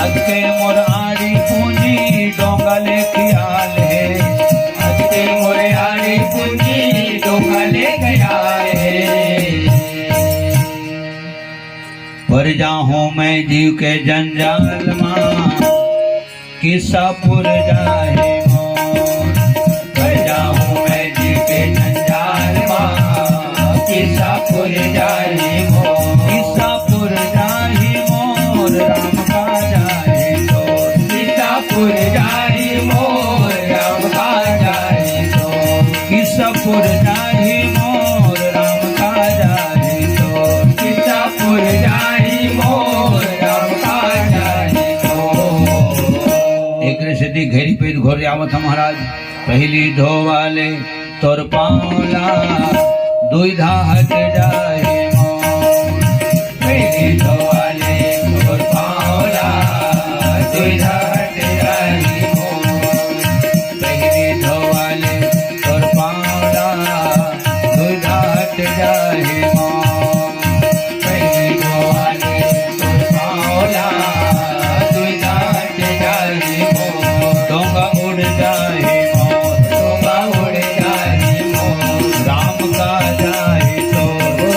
अक्के मोर आड़ी पूंजी डोंगले ख्याल है अटके मोरे आड़ी कुंजी डोंगले ख्याल है। पर जाहूं मैं जीव के जंजाल मां किस्सा पुर जाए मोर पर जाऊं मैं जीव के जंजाल मां किस्सा पुर जाए मोर किस्सा पुर जाए मोर राम का जाए तो किस्सा पुर जाए मोर राम का जाए तो किस्सा पुर जाए मोर राम का जाए तो किस्सा पुर जाए मोर राम का जाए तो। एक सिद्धि घेरी पेट घोर आवत महाराज पहली धो वाले तोर पाला दुईधा हट जाए मोर पहली धो वाले तोर पावला दुईधा हट जाए मोर पहली धो वाले तोर पाला दुईधा हट जाए मोर पहली धो वाले तोर पावला दुईधा हट जाए मोर डोंगा उड़ जाए मोर डोंगा उड़ जाए मोर राम का जाए तो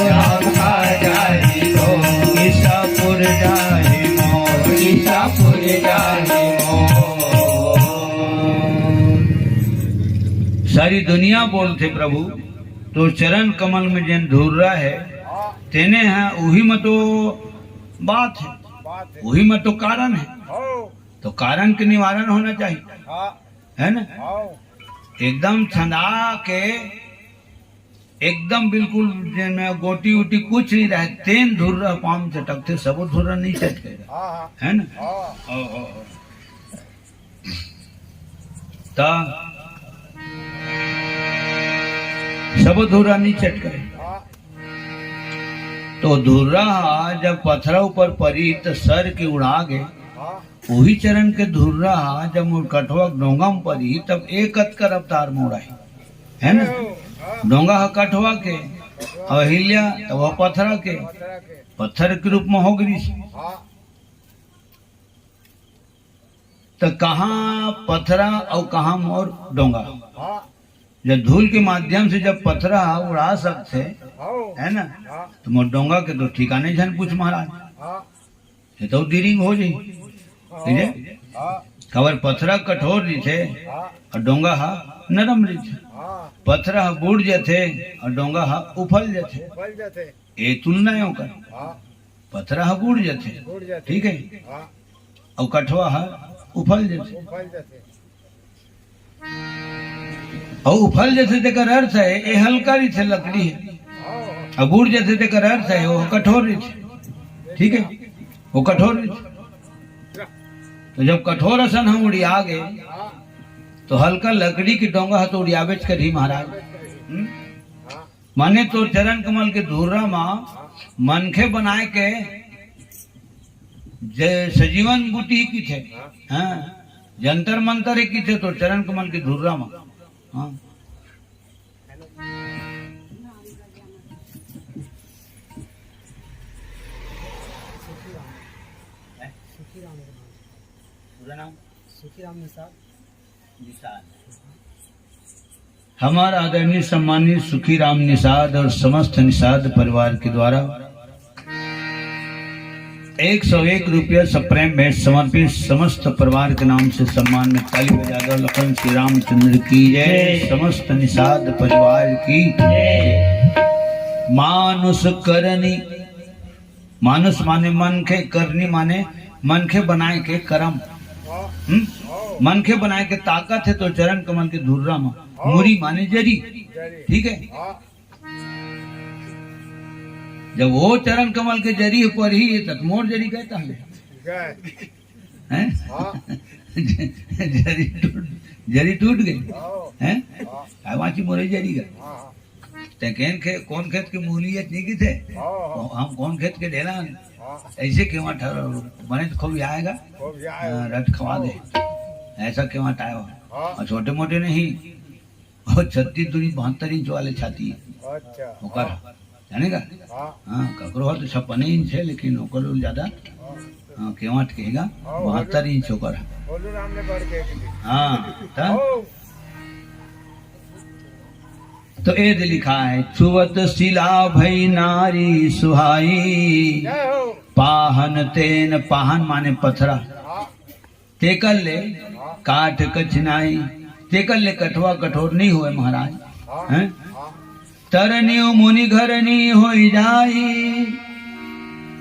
राम का जाए तो किस्सा पुर जाए मोर किस्सा पुर सारी दुनिया बोलते प्रभु तो चरण कमल में जिन धूर्रा है हाँ तेने है वही में तो बात है, बात है वही में तो कारण है। हो तो कारण के निवारण होना चाहिए, हाँ है ना। हो एकदम छंदा के एकदम बिल्कुल जिनमें गोटी उटी कुछ नहीं रहे तेन धुर्रा पाम चटकते सब धुर्रा नहीं चटके, हाँ हाँ है ना। हाँ ता सब धुर्रा नहीं चटके। हाँ तो धुर्रा जब पत्थर ऊपर परी तो सर के उड़ा गए, हाँ वही चरण के धुर्रा जब कठवा डोंगा में पड़ी तब एक कर अवतार में उड़ाई, है ना। हाँ डोंगा है कठवा के और हिल्या तो वह पत्थर के, तरह के पत्थर के रूप में हो गई। हाँ तो कहाँ पत्थरा और कहाँ मोर डोंगा। हाँ जब धूल के माध्यम से जब पत्थरा उड़ा सकते, हो है ना, हाँ तो मोर डोंगा के तो ठिकाने झन पूछ महाराज, हाँ ये तो डीरिंग हो जाई। समझे? हाँ खबर पत्थरा कठोर रही थे हाँ और डोंगा हा नरम रही थे। हाँ पत्थरा हा बूढ़ जाते और डोंगा हा उफल जाते। बल जाते ये तुलना है कर, हाँ पत्थरा हा बूढ़ जाते, उड़ जाते ठीक है, हाँ और कठवा हा उफल जाते। बल जाते और उफल जैसे तेकर अर्थ है ये हल्का रही थे लकड़ी है, हाँ और बूढ़ जैसे तेकर अर्थ है वो कठोर रही थी, ठीक है, वो कठोर रही थी। तो जब कठोर असन हम उड़िया गए हाँ तो हल्का लकड़ी की डोंगा है तो उड़ियाबेच कर ही महाराज। हाँ माने तो चरण कमल के धूर्रा माँ मनखे बनाए के सजीवन बूटी की थे, हाँ जंतर मंतर की थे तो चरण कमल के धूर्रा माँ। हाँ पूरा नाम हमारा आदरणीय सम्मानित सुखी राम निषाद और समस्त निषाद परिवार के द्वारा 101 रुपया सप्रेम भेंट समर्पित समस्त परिवार के नाम से सम्मान में ताली बजा दो। लखन श्री रामचंद्र की जय, समस्त निषाद परिवार की जय। मानुष करनी, मानुष माने मन के, करनी माने मन के बनाए के कर्म, मनखे बनाए के ताकत है तो चरण कमल के धुर्रा में मुरी माने जरी, ठीक है। जब वो चरण कमल के जरी पर ही तत्मोर जरी कहता है, हैं? जरी टूट गई हैं, वाची मोरे जरी गए ते केन खे कौन खेत के मूलियत नहीं की थे, हम कौन खेत के ढेला ऐसे क्यों ठहर बने तो खूब आएगा रट खवा दे, ऐसा क्यों आया। और छोटे मोटे नहीं, वो 36 दूरी 72 इंच वाले छाती होकर जानेगा। हाँ ककरो तो 56 इंच है लेकिन ओकर ज्यादा हाँ क्यों कहेगा 72 इंच होकर। हाँ तो ए लिखा है छुवत शिला भई नारी सुहाई, पाहन तेन, पाहन माने पथरा, तेकल ले काठ कचनाई, तेकल ले कठवा कठोर नहीं हुए महाराज हैं। तरनी मुनि घरनी हो जाई,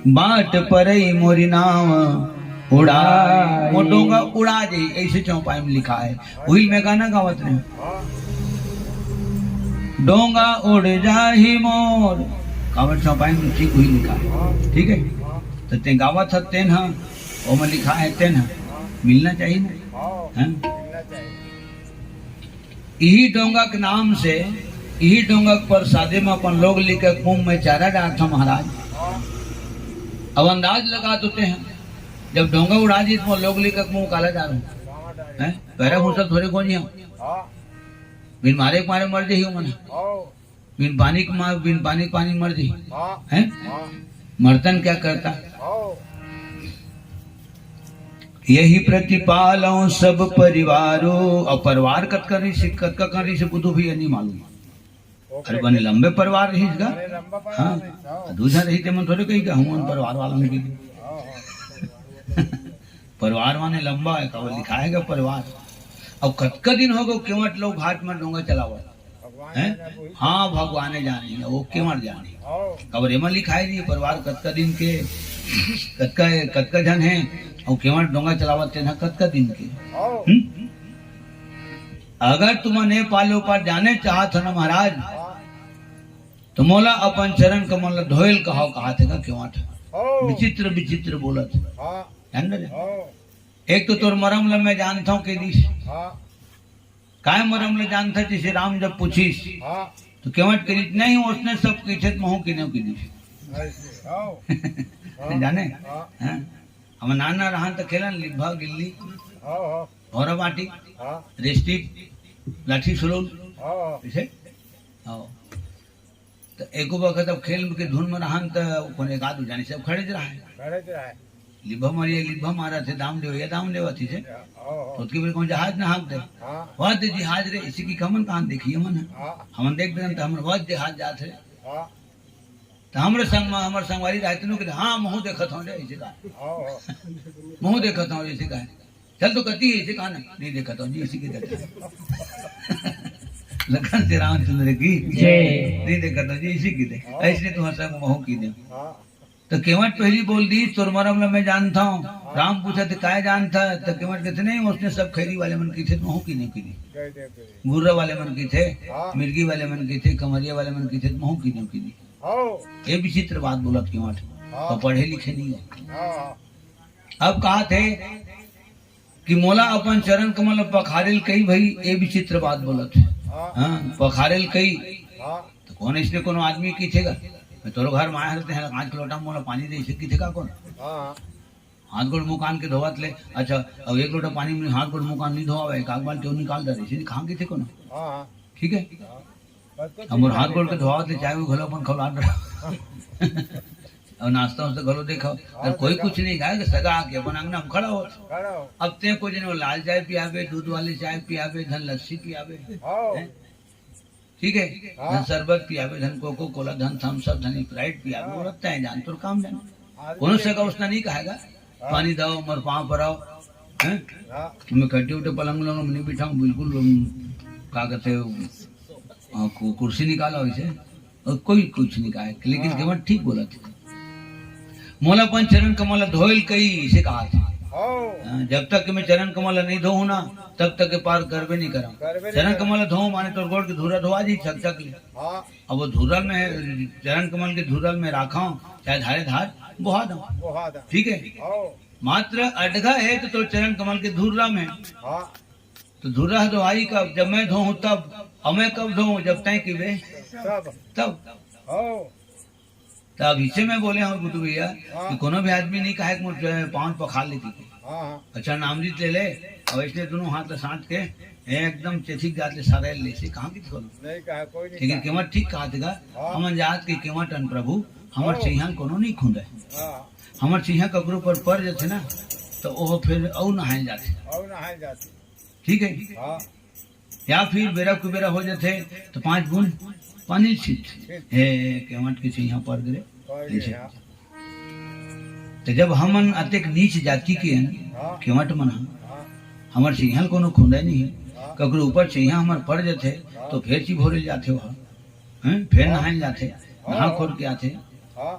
बाट परई मोरी नाव उड़ाई, वो डोंगा उड़ा जाई ऐसे चौपाई में लिखा है। वही में गाना गावत ने डोंगा उड़ जाही मोर, कावड़ चौपाई में ठीक हुई लिखा है, ठीक है। तो ते गावत था तेन हा वो में लिखा है तेन हा, मिलना चाहिए ना, हैं? यही डोंगा के नाम से, यही डोंगा पर शादी में अपन लोग लेकर कुंभ में चारा डालता महाराज। अब अंदाज लगा देते हैं जब डोंगा उड़ा दी तो लोग लेकर कुंभ काला डाल हैं, पहले घुसल थोड़े कौन ही बिन मारे के मारे मर जाही मन, बिन पानी के मार, बिन पानी पानी मर जाही हैं। मर्तन क्या करता, यही प्रतिपालों सब परिवारों, और परिवार कत करी से कत का करी से बुद्धू भी नहीं मालूम। अरे बने लंबे परिवार रही इसका, हाँ दूसरा रही थे मन थोड़े कही का हूँ परिवार वालों ने परिवार माने लंबा है, कब लिखाएगा परिवार। अब कतका दिन हो गो केवट लोग घाट में डोंगा चलावा भगवान हैं? जाने कोई। हाँ भगवाने जानी है वो केवट जानी आओ खबर एमा लिखाई नहीं परिवार कतका दिन के कतका कतका जन है और केवट डोंगा चलावत तेना कतका दिन के आओ अगर तुम नेपाल ऊपर जाने चाहत हो ना महाराज हाँ तो मोला अपन चरण कमल धोयल कहो कहा थे का केवट आओ विचित्र विचित्र बोलत हाँ जान रे आओ एक तो तोर मरम ल मैं जानता हूँ के दिस हाँ काय मरम ल जानता जिसे राम जब पूछीस हाँ तो केवट करी नहीं उसने सब कीठे महू की नहीं की दिस ऐसे आओ जाने हाँ हैं? हम नाना रहा तो खेलन लिभा गिल्ली आओ आओ और बाटी हाँ रेस्टी लाठी सुलोल आओ ऐसे आओ तो एको वक्त अब खेल के धुन में रहा तो कोने एक आदमी जाने सब खड़े रहा है खड़े थे आए लिभा मारिए लिभा मारा थे दाम देव या दाम देवा थी से आओ तो उसके फिर कौन जहाज ना हाँक दे हाँ वह दे जहाज रे इसी की कमन कहां देखी मन हाँ हम देख दे तो हम वह जहाज जात है हाँ तो हमरे संग में हमर संगवारी रहते नु के हाँ मुंह देखत हूं रे इसी का आओ मुंह देखत हूं इसी का चल तो कती है इसी का नहीं देखत हूं जी इसी की देखता लखन से रामचंद्र की जय। नहीं देखत हूं जी इसी की दे ऐसे तो संग मुंह की दे हाँ तो केवट पहली बोल दी तोर मरम ल मैं जानता हूँ राम पूछा तो काय जानता तो केवट कहते नहीं उसने सब खैरी वाले मन की थे मुंह की नहीं की दी कह दे कह दे गुर्रा वाले मन की थे हाँ। मिर्गी वाले मन की थे कमरिया वाले मन की थे मुंह की नहीं की दी आओ ये विचित्र बात बोलत केवट हाँ। तो पढ़े लिखे नहीं है हाँ अब कहा थे कि मोला अपन चरण कमल पखारेल कई भाई ये विचित्र बात बोलत है हाँ हाँ पखारेल कई हाँ तो कौन इसने कोनो आदमी की थेगा मैं तोरो घर में आए रहते हैं 5 लोटा मोला पानी दे इसे की थेगा कौन हाँ हाथ गोड़ मुंह कान के धोवत ले अच्छा अब 1 लोटा पानी में हाथ गोड़ मुंह कान नहीं धोवा एक आग बाल क्यों निकाल दे इसे कहाँ की थे कोनो हाँ ठीक है बस तो हम हाथ गोड़ के धोवत ले चाहे वो घलो अपन खौला और नाश्ता वास्ता घलो देखो और कोई कुछ नहीं खाएगा सगा आके अपन अंगना में खड़ा हो खड़ा हो अब ते को जने वो लाल चाय पियावे दूध वाली चाय पियावे धन लस्सी पियावे आओ हैं? ठीक है हाँ। धन शरबत पियावे धन कोको कोला धन थम्स अप धन स्प्राइट पियावे वो रखता है जान तो काम जान आदमी कौन से का उसने नहीं कहेगा पानी दो मर पाँव पर आओ हैं हाँ मैं कट्टे उठे पलंग उलंग में नहीं बिठाऊं बिल्कुल क्या कहते हैं, कुर्सी निकाला वैसे और कोई कुछ नहीं कहा लेकिन केवल ठीक बोला था मोला पन चरण कमल धोयल कई इसे कहा था आओ जब तक कि मैं चरण कमल नहीं धोऊं ना तब तक के पार करबे नहीं करा करबे नहीं चरण करा। कमल धो माने तो गोड़ के धूरा धोआ जी छक छक ले हाँ अब वो धूरल में चरण कमल के धूरल में राखा चाहे धारे धार बुहा दो वो हाथ ठीक है आओ मात्र अडगा है तो चरण कमल के धूरा में हाँ तो धूरा धोआई कब जब मैं धोऊं तब और मैं कब धोऊं जब तय कि वे सब तब आओ तब इसे मैं बोले हूँ गुड्डू भैया कि कोनो भी आदमी नहीं कहे कि मुझे पाँव पखार लेती थी हाँ हाँ अच्छा नामरीत ले ले और इसलिए दोनों हाथ ले साँट के एकदम चेथिक जात ले सारे ले से कहाँ की खोलो नहीं कहा कोई नहीं लेकिन केवट ठीक कहा था हाँ। हमन जात के केवट अन प्रभु हमर हाँ। चिन्हा कोनो नहीं खुंदे हाँ हमर चिन्हा ककरो पर पड़ जाते ना तो वो फिर औ नहाए जाते और नहाए जाते ठीक है हाँ या फिर बेरा कुबेरा हो जाते तो 5 बूंद पानी छीट हे केवट के चिन्हा पर गिरे कोई ऐसे। नहीं हाँ तो जब हमन अतेक नीच जाति के हैं हाँ केवट मन हाँ हमर चिन्हा कोनो खुंदे नहीं है हाँ ककरो ऊपर चिन्हा हमर पड़ जाते तो फिर ची भोरे जाते हो हैं फिर नहाए जाते नहा खोल के आते हाँ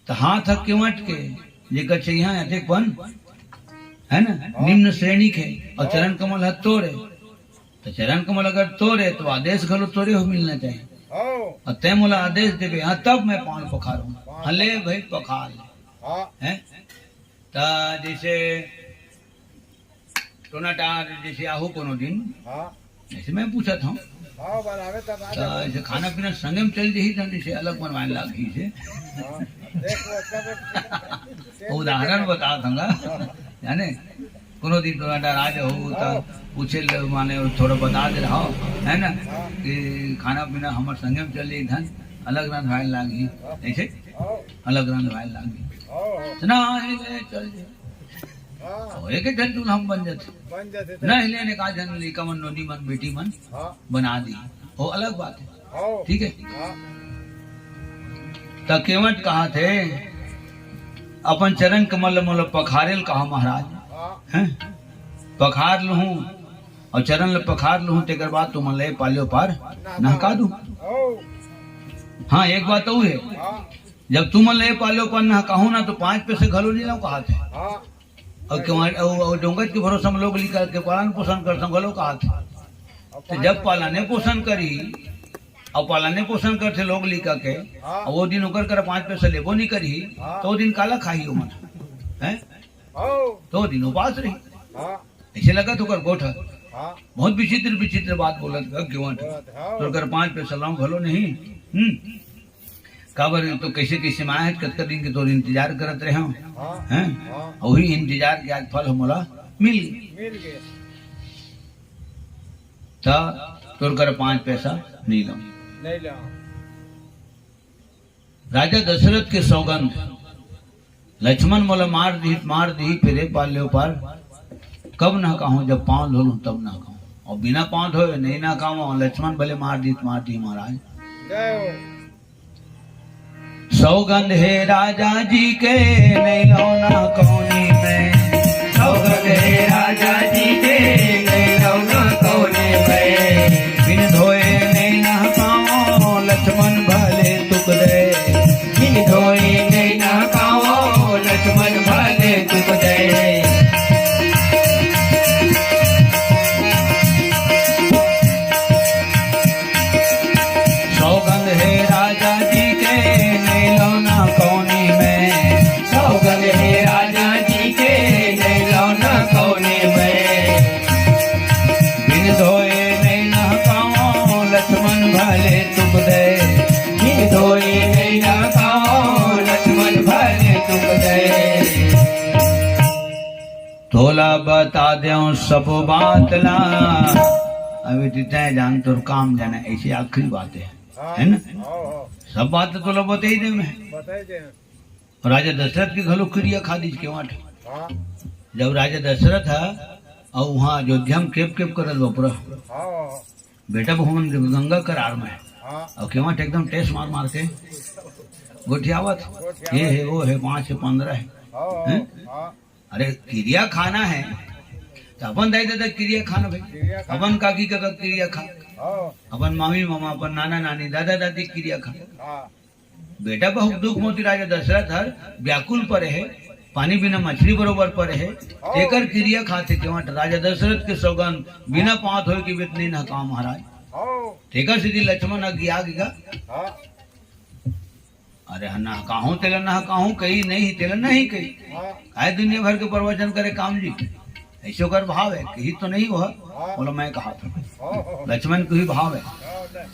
तो हाथ हक केवट के जेकर चिन्हा अतेक पन है ना निम्न श्रेणी के और चरण कमल है तोड़े तो चरण कमल अगर तोड़े तो आदेश घलो तोड़े हो मिलना चाहिए आओ और तय मोला आदेश देवे हाँ तब मैं पान पखारूं हले भाई पखार ले हाँ हैं ता जैसे टोनाटार जैसे आहू कोनो दिन हाँ जैसे मैं पूछा था हाँ बनावे तब आ ता जाओ ऐसे खाना पीना संगे में चल जही था जैसे अलग बनवाने लागी से हाँ देखो सब उदाहरण बता दूंगा जाने कोनो दिन टोनाटार आ जाओ ता पूछे ले माने थोड़ा बता दे रहा है ना कि खाना पीना हमार संगे में चल जही धन अलग रंधवाए लागी ऐसे आओ अलग रंधवाए लागी आओ तो ना चल जाए हाँ एक जन दूल्हा हम बन जाते बन जाते थे नहीं लेने का जन लिका मन नोनी मन बेटी मन हाँ बना दी वो अलग बात है आओ ठीक है हाँ तो केवट कहा थे अपन चरण कमल मोल पखारेल कहा महाराज हाँ हैं पखार लूँ और चरण ल पखार लूँ तेकर बाद तुम ले पालियो पार नहका दूं। ओ हाँ एक बात तो है, हाँ जब तुम ले पालियो पार नहकाहू ना तो 5 पैसे घलो नहीं लाओ कहा थे। हाँ और क्यों डोंगत के भरोसा में लोग लिखा के पालन पोषण करता घलो कहा थे। तो जब पालने पोषण करी और पालने पोषण करते लोग लिखा के और वो दिन उकर कर 5 पैसे लेबो नहीं करी तो वो दिन काला खाई हो मन है, ओ तो वो दिन उपास रही। हाँ ऐसे लगा तो कर गोठ हाँ बहुत विचित्र विचित्र बात बोलत क्यों तो कर 5 पैसा लाऊं भलो नहीं। काबर तो कैसे कैसे में आए कत दिन के तो इंतजार करत रहे हम हैं, और वही इंतजार के आज फल हमला मिल गए था तोर कर 5 पैसा नहीं लो। नहीं ला राजा दशरथ के सौगंध लक्ष्मण मोला मार दी फिरे पाल्यो पार कब ना कहूं जब पांव धो लूं तब ना कहूं, और बिना पांव धोए नहीं ना कहूं। लक्ष्मण भले मार दी महाराज। जय हो सौगंध है राजा जी के नहीं लो ना कौनी में, सौगंध है राजा जी के नहीं लो ना कौनी में, बिन धोए नहीं ना कहूं लक्ष्मण भले तुक दे, बिन धोए नहीं ना खाओ लक्ष्मण भले तुक दे। सौगंध है राजा जी के नहीं लो ना कौनी में, सौगंध है राजा जी के नहीं लो ना कौनी में, बिन धोए नहीं ना कहूं लक्ष्मण भले तुक दे, बिन धोए नहीं ना खाओ लक्ष्मण भले तुक दे। तोला बता देऊं सब बात ला, अभी जितना जान तो काम जाना ऐसी आखिरी बात है ना। सब बात तो तोला बता ही दे मैं। बताए जे राजा दशरथ की घलो क्रिया खादी के वाट हाँ जब राजा दशरथ है और वहाँ अयोध्या में केप करल बपुरा हाँ बेटा भवन के गंगा करार में हाँ और केवट एकदम टेस्ट मार के गोठियावत ये है वो है 5 है 15 है। हाँ हाँ अरे क्रिया खाना है तो अपन दाई दादा क्रिया खाना भाई, अपन काकी काका क्रिया खा, हाँ अपन मामी मामा अपन नाना नानी दादा दादी क्रिया खा। हाँ बेटा बहुत दुख मोती राजा दशरथ हर व्याकुल पर है, पानी बिना मछली बरोबर पर है तेकर क्रिया खाते केवट राजा दशरथ के सौगंध बिना पाँत हो कि बेतनी न काम महाराज हाँ तेकर सीधी लक्ष्मण अज्ञा गिगा। हाँ अरे ना कहूँ तेला ना कहूँ कही नहीं तेला नहीं कही हाँ आए दुनिया भर के प्रवचन करे काम जी ऐसो कर भाव है कही तो नहीं हुआ बोलो मैं कहा था हाँ लक्ष्मण को ही भाव है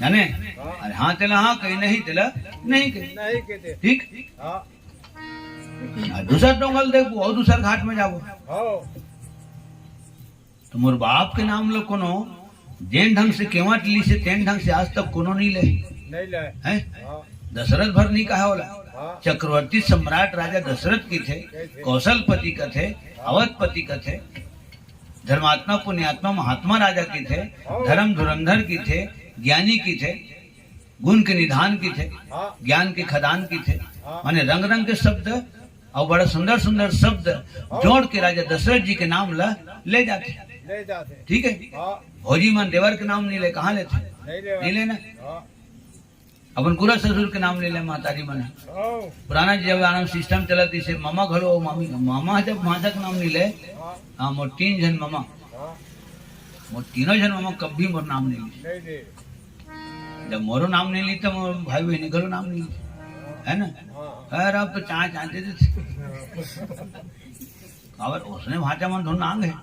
जाने। अरे हाँ तेला हाँ कही नहीं तेला नहीं कही नहीं कहते ठीक। हाँ दूसरा डोंगल देखो और दूसरा घाट में जाओ हाँ तो मोर बाप के नाम लो कोनो जेन ढंग से केवट ली से तेन ढंग से आज तक कोनो नहीं ले नहीं लाए है। हाँ दशरथ भर नहीं कहा होला हाँ चक्रवर्ती सम्राट राजा दशरथ की थे, कौशलपति का थे, अवधपति का थे, धर्मात्मा पुण्यात्मा महात्मा राजा की थे, धर्म धुरंधर की थे, ज्ञानी की थे, गुण के निधान की थे, हाँ ज्ञान के खदान की थे, माने रंग रंग के शब्द और बड़ा सुंदर सुंदर शब्द जोड़ के राजा दशरथ जी के नाम ले जाते ले जाते ठीक है। हाँ भोजी मन देवर के नाम नहीं ले कहाँ लेते नहीं ले नहीं लेना। हाँ अपन पूरा ससुर के नाम ले ले माताजी मन हाँ पुराना जब सिस्टम चला इसे मामा घलो मामी मामा जब माता का नाम नहीं ले हाँ मोर 3 जन मामा हाँ मोर तीनों जन मामा कभी मोर नाम नहीं ली। नहीं ले जब मोरो नाम नहीं ली तो मोर भाई बहन घलो नाम नहीं ली है ना। हाँ अरे अब तो चाहते थे खबर उसने भाषा मन धुन नांग है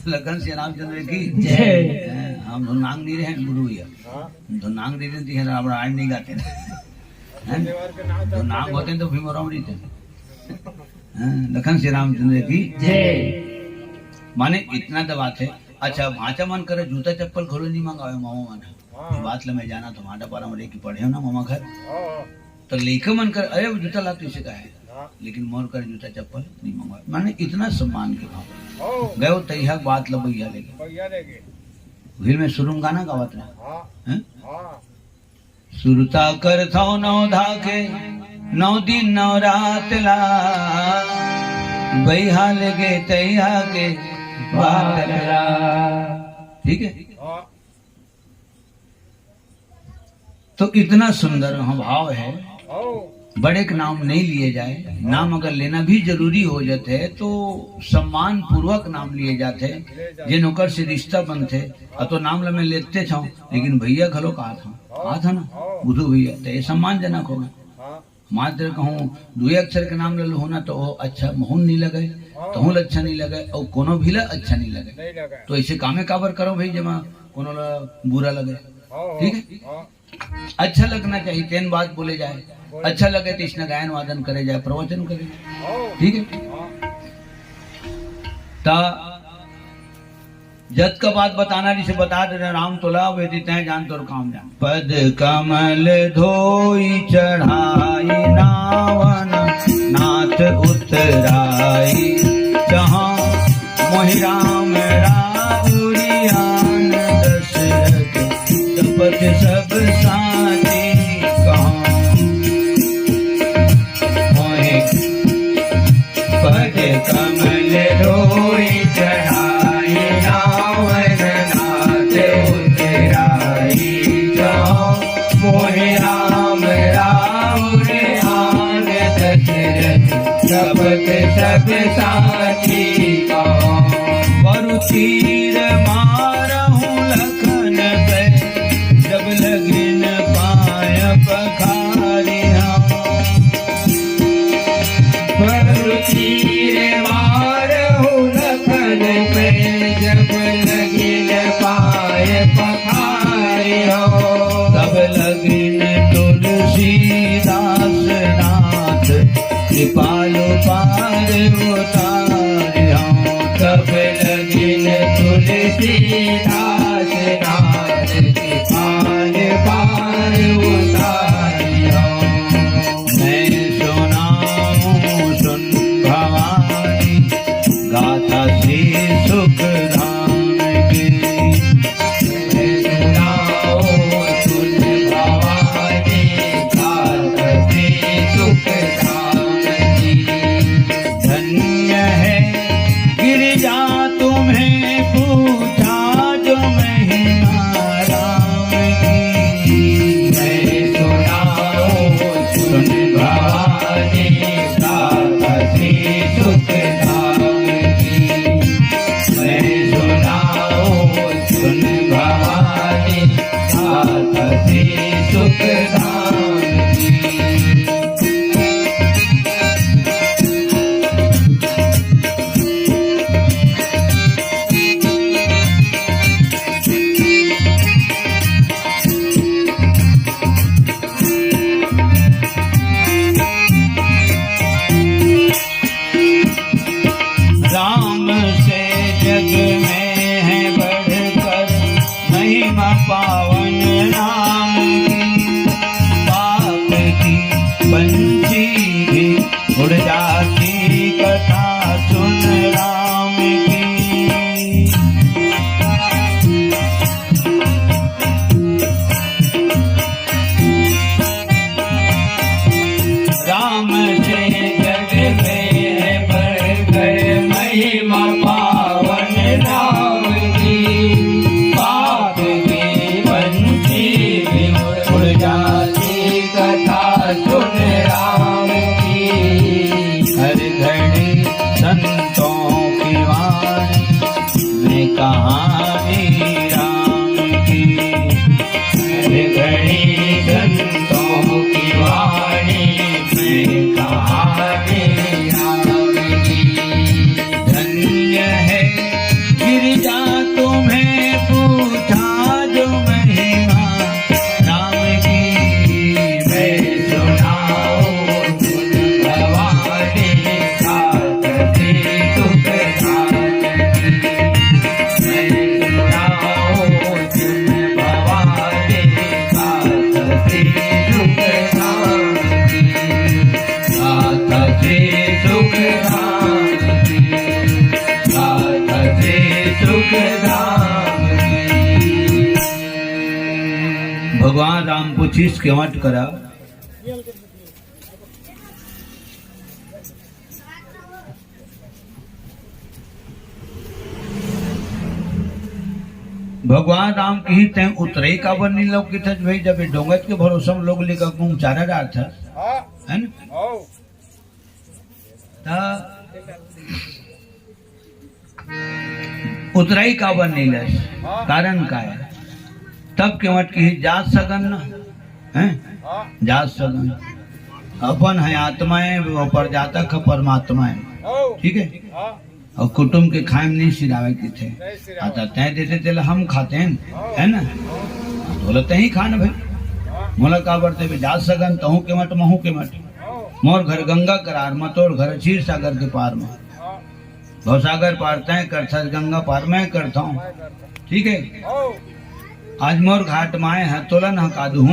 लगन से रामचंद्र की जय। हम धुन नांग नहीं रहे गुरु भैया हाँ धुन नांग देते थे रावण आज नहीं गाते देवर के नाम तो नाम होते तो भीम रावण थे लखन श्री रामचंद्र की जय। माने इतना तो बात है। अच्छा भाचा मन करे जूता चप्पल खोलो नहीं मंगावे मामा मन हाँ बात ले मैं जाना तो माटा पारा में की पढ़े हो ना मामा घर हाँ तो लेके मन कर अरे जूता ला तो इसे का है हाँ लेकिन मोर कर जूता चप्पल नहीं मंगवाए माने इतना सम्मान के भाव हाँ गए तैया बात लबैया लेके भैया लेके भीड़ में शुरू में गाना गावत रहा हाँ हैं? हाँ सुरता कर था 9 धाके 9 दिन 9 रात ला बैहा लगे तैया के बात करा। ठीक है, हाँ तो इतना सुंदर वहाँ भाव है। आओ बड़े के नाम नहीं लिए जाए, नाम अगर लेना भी जरूरी हो जाते है तो सम्मान पूर्वक नाम लिए जाते, जे नौकर से रिश्ता बनते। अब तो नाम ला मैं लेते था, लेकिन भैया खलो कहा था ना, बुधू भैया, तो ये सम्मानजनक होगा। हाँ मात्र कहूँ दुए अक्षर के नाम ले होना तो वो अच्छा महून नहीं लगे, तहुल अच्छा नहीं लगे और कोनो भी ला अच्छा नहीं लगे। नहीं लगा तो ऐसे कामे काबर करो भाई जमा कोनो ला बुरा लगे। हाँ ठीक है, हाँ अच्छा लगना चाहिए, तेन बात बोले जाए, अच्छा लगे तो इसने गायन वादन करे जाए, प्रवचन करे जाए। आओ ठीक है, हाँ ता जत का बात बताना जिसे बता दे राम तोला वेदी तय जान तोर काम जान। पद कमल धोई चढ़ाई नावन नाथ उतराई, जहाँ मोहि राम राउरियान दशरथ तपत सब साथी कहाँ। मोहि पद कमल धोई चढ़ाई नावन नाथ उतराई, जहाँ मोहि राम राउरियान दशरथ तपत सब साथी कहाँ। बरु तीर मारहूँ लखन पे, जब लगिन पाय पखारिया। बरु तीर मारहूँ लखन पे, जब लगिन पाय पखारियो। तब लगिन तुलसीदास नाथ कृपालु पार उतारिया। तब लगिन तुलसीदास नाथ कृपाल पार उतारियो। मैं सुनाऊं सुन भवानी गाथा श्री सुख धाम की। मैं सुनाओ सुन भवानी गाथा श्री सुख धाम की। धन्य है गिरिजा तुम्हें पूछा जो महिमा राम की। मैं सुनाओ सुन भवानी गाथा श्री सुख धाम की। मैं सुनाओ सुन भवानी गाथा श्री सुख धाम की। राम से जग में है बढ़कर महिमा पावन नाम की। पाप की पंछी भी उड़ जाती कथा सुन राम की। राम से जग में बढ़कर महिमा पावन नाम की। पाप की पंछी भी उड़ जाती कथा सुन राम की। हर घड़ी संतों की वाणी में कहानी राम की। हर घड़ी संतों की वाणी में कहानी राम की। धन्य है गिरिजा तुम्हें पूछा जो महिमा राम की। मैं सुनाओ सुन भवानी गाथा श्री सुख धाम की। मैं सुनाओ सुन भवानी गाथा श्री सुख धाम की। गाथा श्री सुख धाम की। गाथा श्री सुख धाम की। भगवान राम को चीज केवट करा। भगवान राम की तय उतरे का बनी लोग की थज भाई जब डोंगत के भरोसा में लोग लेकर घूम चारा डाल था हाँ है ना ओ उतराई का बन नहीं लस कारण का है तब के मट की जात सगन ना है हाँ जात सगन अपन है आत्माएं वो परजातक है परमात्माएं ओ ठीक है हाँ और कुटुंब के खाए में नहीं सिरावे की थे नहीं सिरा आता तय देते थे हम खाते हैं है ना बोलते ही खाना भाई हाँ मोला का बढ़ते भी जात सगन तहू के मट महू के मट ओ मोर घर गंगा करार मतोर घर क्षीर सागर के पार में हाँ भवसागर पार तय करता गंगा पार मैं करता हूँ मैं करता ठीक है ओ आज मोर घाट माए है तोला न हका दू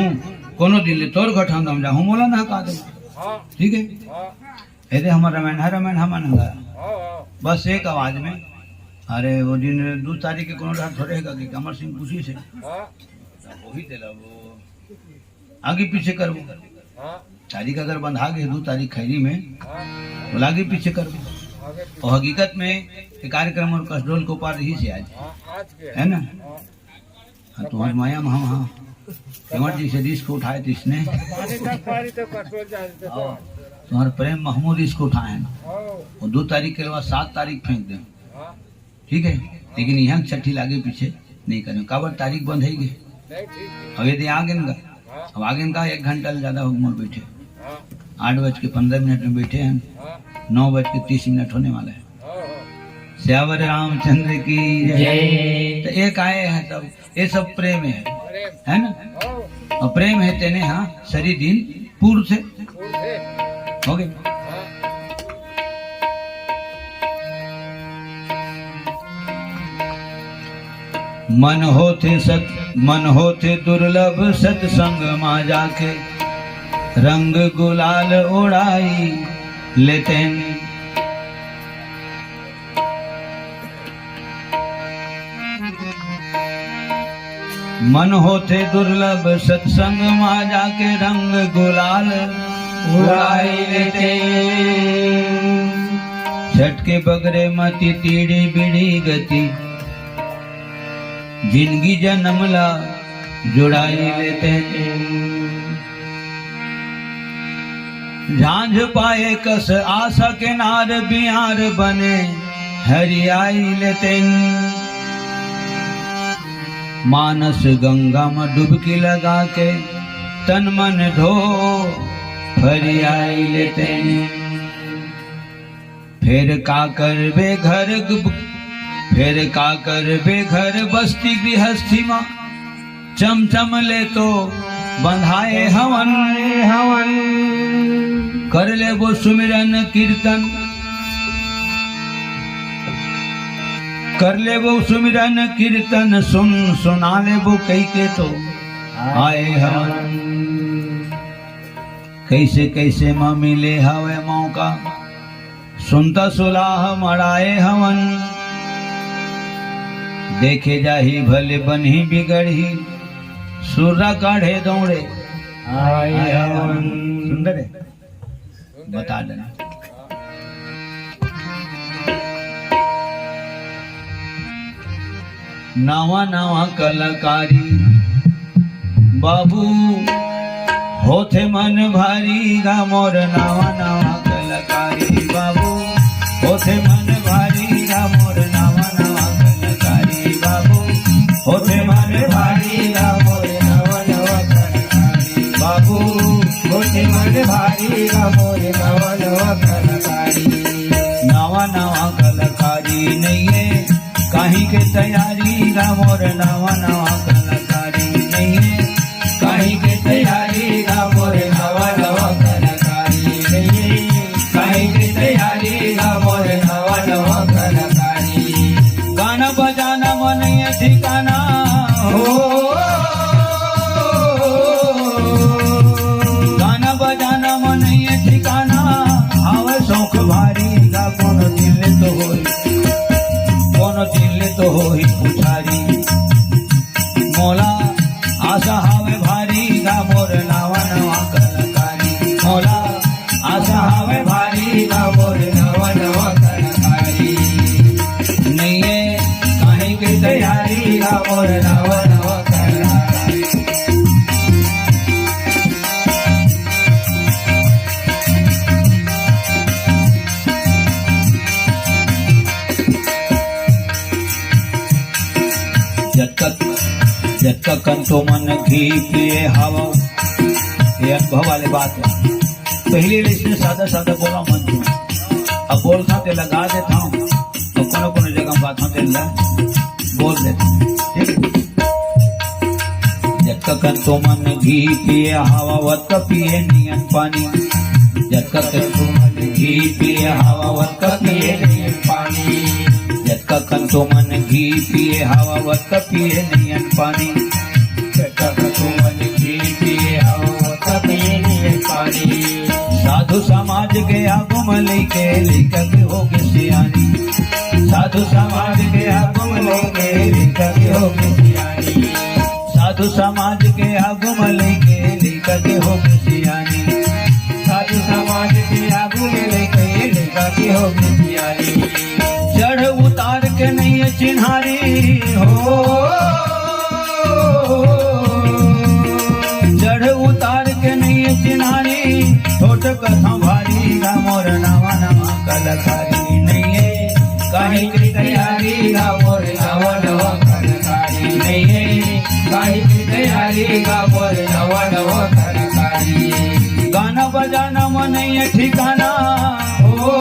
कोनो दिन ले तोर घट हम जाऊँ मोला न हका दू हाँ ठीक है हाँ ऐसे हमार रमैन हमन गया ओ बस एक आवाज में अरे वो दिन 2 तारीख के कोनो ढाट थोड़े है कि कमर सिंह खुशी से हाँ वही दिला वो आगे पीछे करबो हाँ तारीख अगर बंधा गए 2 तारीख खैरी में हाँ तो आगे पीछे करबो आगे और हकीकत में ये कार्यक्रम और कसडोल को पार रही से आज हाँ आज के है ना हाँ हाँ, तुम्हारी माया में हम हाँ इमरजेंसी रिस्क उठाए थे इसने पानी तक पानी तो कंट्रोल जाते तो तुम्हारे प्रेम महमूद इसको उठाए हैं ओ और 2 तारीख के बाद 7 तारीख फेंक दें हाँ ठीक है लेकिन यहाँ छठी लागे पीछे नहीं करें काबर तारीख बंद है नहीं ठीक अब यदि आगे का हाँ अब आगे का 1 घंटा से ज्यादा उम्र बैठे हाँ 8:15 में बैठे हैं हाँ 9:30 होने वाला है ओ श्यावर रामचंद्र की जय। तो एक आए हैं सब ये सब प्रेम है अरे है ना ओ और प्रेम है तेने हाँ सरी दिन पूर्व से फूल थे हो गए हाँ मन होते दुर्लभ सत्संग मा जाके रंग गुलाल उड़ाई लेते मन होते दुर्लभ सत्संग मा जाके रंग गुलाल उड़ाई लेते झटके बगरे मती तीड़ी बिड़ी गति जिंदगी जन्मला जुड़ाई लेते झांझ पाए कस आशा के नार बिहार बने हरियाई लेते मानस गंगा में डुबकी लगा के तन मन धो फरियाई लेते फिर का करबे घर बस्ती गृहस्थी माँ चमचम ले तो बंधाए हवन कर ले वो सुमिरन कीर्तन सुना ले वो कई के तो आए हवन कैसे कैसे माँ मिले हवे मौका सुनता सुलाह मराए हवन देखे जाही भले बनही बिगड़ी सूर्रा काढ़े दौड़े आए हवन सुंदर है बता देना नवा नवा कलाकारी बाबू होते मन भारी गा मोर नवा नवा कलाकारी बाबू होते मन भारी गा मोर नवा नवा कलाकारी बाबू होते मन भारी गा मोर नवा नवा कलाकारी बाबू होते मन भारी गा मोर नवा नवा कलाकारी नवा नवा कलाकारी नहीं है काहे के तैयारी गा मोर नवा नवा कलाकारी नहीं है काहे के तैयारी गा मोर नवा नवा कलाकारी नहीं है काहे के तैयारी गा मोर नवा नवा कलाकारी गाना बजाना मन ये ठिकाना हो गाना बजाना मन ये ठिकाना आवे शौक भारी गा कोनो दिल तो होई तो हो ही पुछारी मोला आशा हावे भारी गा मोर नवा नवा कलाकारी मोला आशा हावे भारी गा मोर नवा नवा कलाकारी नहीं है काहे के तैयारी गा मोर जटका कंतो मन घी पिए हवा। ये अनुभव वाले बात है। पहले इसने सादा सादा बोला मन में, अब बोल खाते लगा देता हूँ तो कोनो कोनो जगह बात होते बोल देता हूँ। जटका कंतो मन घी पिए हवा वत पिए नियन पानी। जटका कंतो मन घी पिए हवा वत पिए नियन पानी। जटका कंतो मन घी पिए हवा वत पिए नियन पानी। जटका कंतो मन घी पिए हवा वत पिए नियन पानी। साधु समाज के आगम लेके हो गए सियानी। साधु समाज के आगम लेके हो गए सियानी। साधु समाज के आगम लेके हो गए सियानी। साधु समाज के आगम लेके हो गए सियानी। चढ़ उतार के नहीं चिन्हारी हो। चढ़ उतार के नहीं चिन्हारी। छोट कथा भारी गा मोर नवा नवा कलाकारी। नहीं है काहे की तैयारी गा मोर नवा नवा कलाकारी। नहीं है काहे की तैयारी गा मोर नवा नवा कलाकारी। गाना बजाना मन नहीं ठिकाना हो।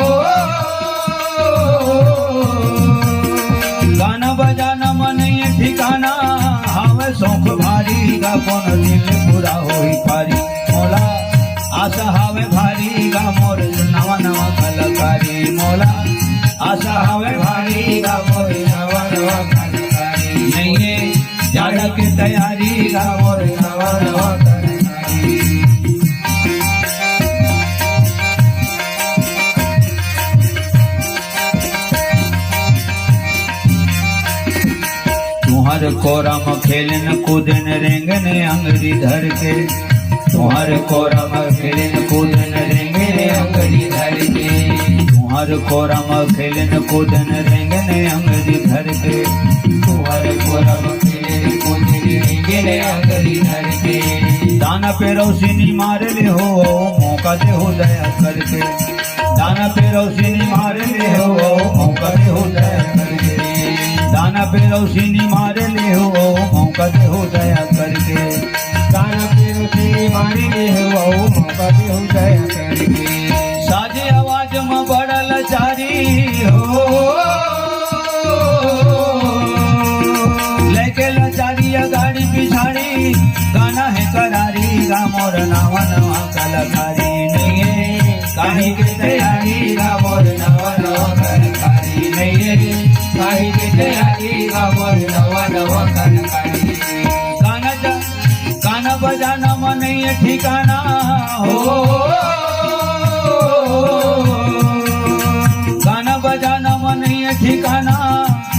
गाना बजाना मन नहीं ठिकाना। हावे शौक भारी गा कौन दिल पूरा होई पारी। मौला आशा हावे भारी गा मोर नवा नवा कलाकारी। मौला आशा हावे भारी गा मोर नवा नवा कलाकारी। नहीं है ज्यादा की तैयारी गा मोर नवा नवा कलाकारी। तुम्हारे कोरा में खेलन कूदन रेंगन अंगड़ी धर के। तुम्हारे कोरा में खेलन कूदन रेंगन अंगड़ी धर के। तुम्हारे कोरा में खेलन कूदन रेंगन अंगड़ी धर के। तुम्हारे कोरा में खेलन कूदन रेंगन अंगड़ी धर के। दाना पे रोशनी मार ले हो मौका दे हो दया करके। दाना पे रोशनी मार ले हो मौका दे हो दया करके। दाना पे रोशनी मार ले हो मौका दे हो दया करके। दाना पे रोशनी मार ले हो मौका दे हो दया करके। साजे आवाज में बड़ा लाचारी हो। लेके लाचारी गाड़ी पिछाड़ी। गाना है करारी गा मोर नवा नवा कलाकारी। नहीं है काहे की तैयारी गा मोर नवा नवा कलाकारी। नहीं है काहे की तैयारी गा मोर नवा नवा कलाकारी। गाना बजाना मन नहीं ठिकाना हो। गाना बजाना मन नहीं ठिकाना।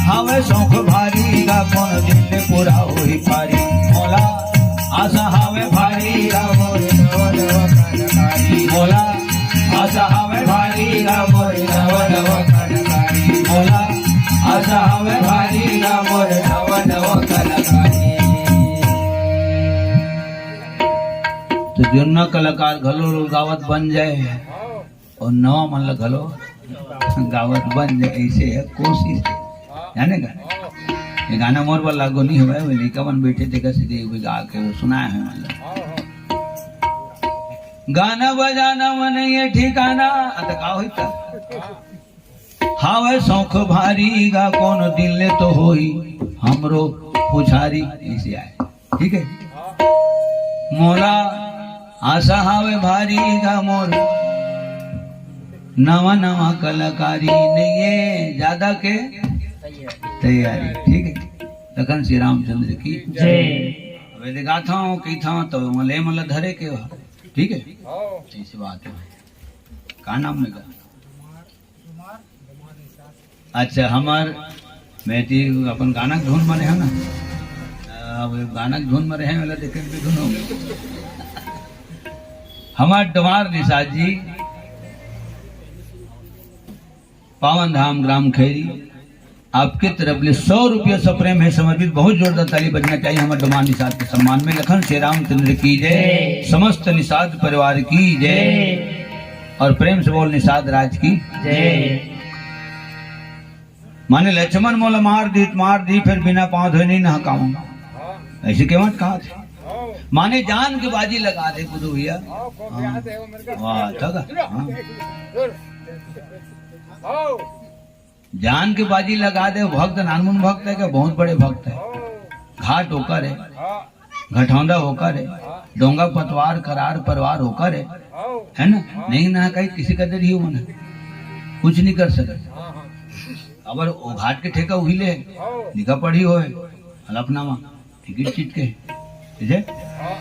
हावे शौक भारी गा कौन दिल पूरा होई पारी। मौला आशा हावे भारी गा मोर नवा नवा कलाकारी। मौला आशा हावे भारी गा मोर नवा नवा कलाकारी। मौला आशा हावे भारी गा मोर नवा नवा कलाकारी। तो जुन्ना कलाकार घलो गावत बन जाए और नवा मन घलो गावत बन जाए। ऐसे है कोशिश जाने का। ये गाना मोर पर लागू नहीं हुआ है। लिखा मन बैठे थे कैसे गा के सुनाया है। मतलब गाना बजाना मन ये ठिकाना। का होता हावे शौक भारी गा कौन दिल तो होई हमरो पुछारी। ऐसे आए ठीक है। मोला आशा हावे भारी गा मोर नवा नवा कलाकारी। नहीं है ज्यादा के तैयारी ठीक है। लखन श्री रामचंद्र की जय। वे गाथा हूँ की था तो मले मल धरे के ठीक है। ऐसी बात है। का नाम में अच्छा हमार मैं अपन गाना धुन में है ना। अब गाना धुन में रहे वाला देखे भी धुन होंगे। हमार डमार निषाद जी पावन धाम ग्राम खैरी आपके तरफ ले 100 रुपया सप्रेम है समर्पित। बहुत जोरदार ताली बजना चाहिए हमारे डमार निषाद के सम्मान में। लखन श्री रामचंद्र की जय। समस्त निषाद परिवार की जय। और प्रेम से बोल निषाद राज की जय। माने लक्ष्मण मोला मार दी फिर बिना पाँव धोए नहीं नहा काऊंगा। ऐसे केवट कहा थे आओ माने जान के बाजी लगा दे बुधू भैया आओ को याद है वो मेरे का वाह तगा हाँ। सुन आओ जान के बाजी लगा दे भक्त नानमुन भक्त है क्या बहुत बड़े भक्त है आओ घाट होकर है हाँ घटौंदा होकर है डोंगा पतवार करार परवार होकर है ना नहीं ना कहीं किसी का दर ही होना कुछ नहीं कर सके हाँ हाँ अगर वो घाट के ठेका उही ले आओ लिखा पढ़ी हो हलफनामा टिकट चीट के ठीक है हाँ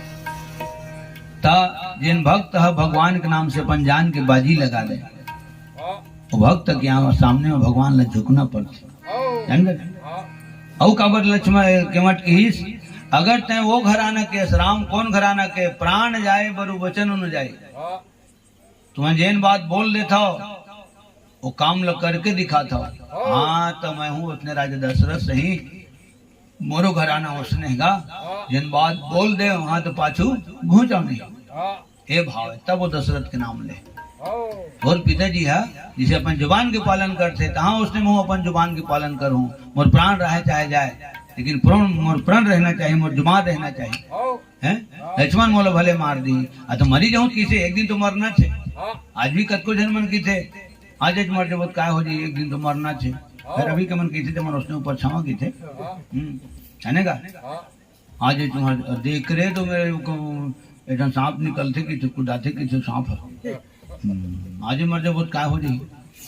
ता जिन भक्त है भगवान के नाम से अपन जान के बाजी लगा दे हाँ वो भक्त के यहाँ सामने में भगवान ला झुकना पड़ता आओ जान गए हाँ औ काबर लक्ष्मण केवट की हिस अगर तय वो घराना के राम कौन घराना के प्राण जाए बरु वचन न जाए हाँ तुम्हें जैन बात बोल देता हो वो काम ल करके दिखाता हो हाँ तो मैं हूँ अपने राजा दशरथ सही मोरो घराना उसने गा जिन बात बोल दे वहां तो पाछू घूचा नहीं हाँ ये भाव है तब वो दशरथ के नाम ले आओ और पिताजी है जिसे अपन जुबान के पालन करते तहाँ उसने मुँह अपन जुबान के पालन करूँ मोर प्राण रहे चाहे जाए लेकिन मोर प्राण रहना चाहिए मोर जुबान रहना चाहिए आओ हैं लक्ष्मण मोला भले मार दी तो मरी जाऊं किसे एक दिन तो मरना छे हाँ आज भी कतको जन मन की थे आज मर जब काय हो जाए एक दिन तो मरना छे फिर अभी के मन की थे तो मन उसने ऊपर छावा की थे हाँ है का हाँ आज तुम्हारे देख रहे तो मेरे को एक सांप निकलते कि कुदाते कि सांप है आज मर जब काय हो जाए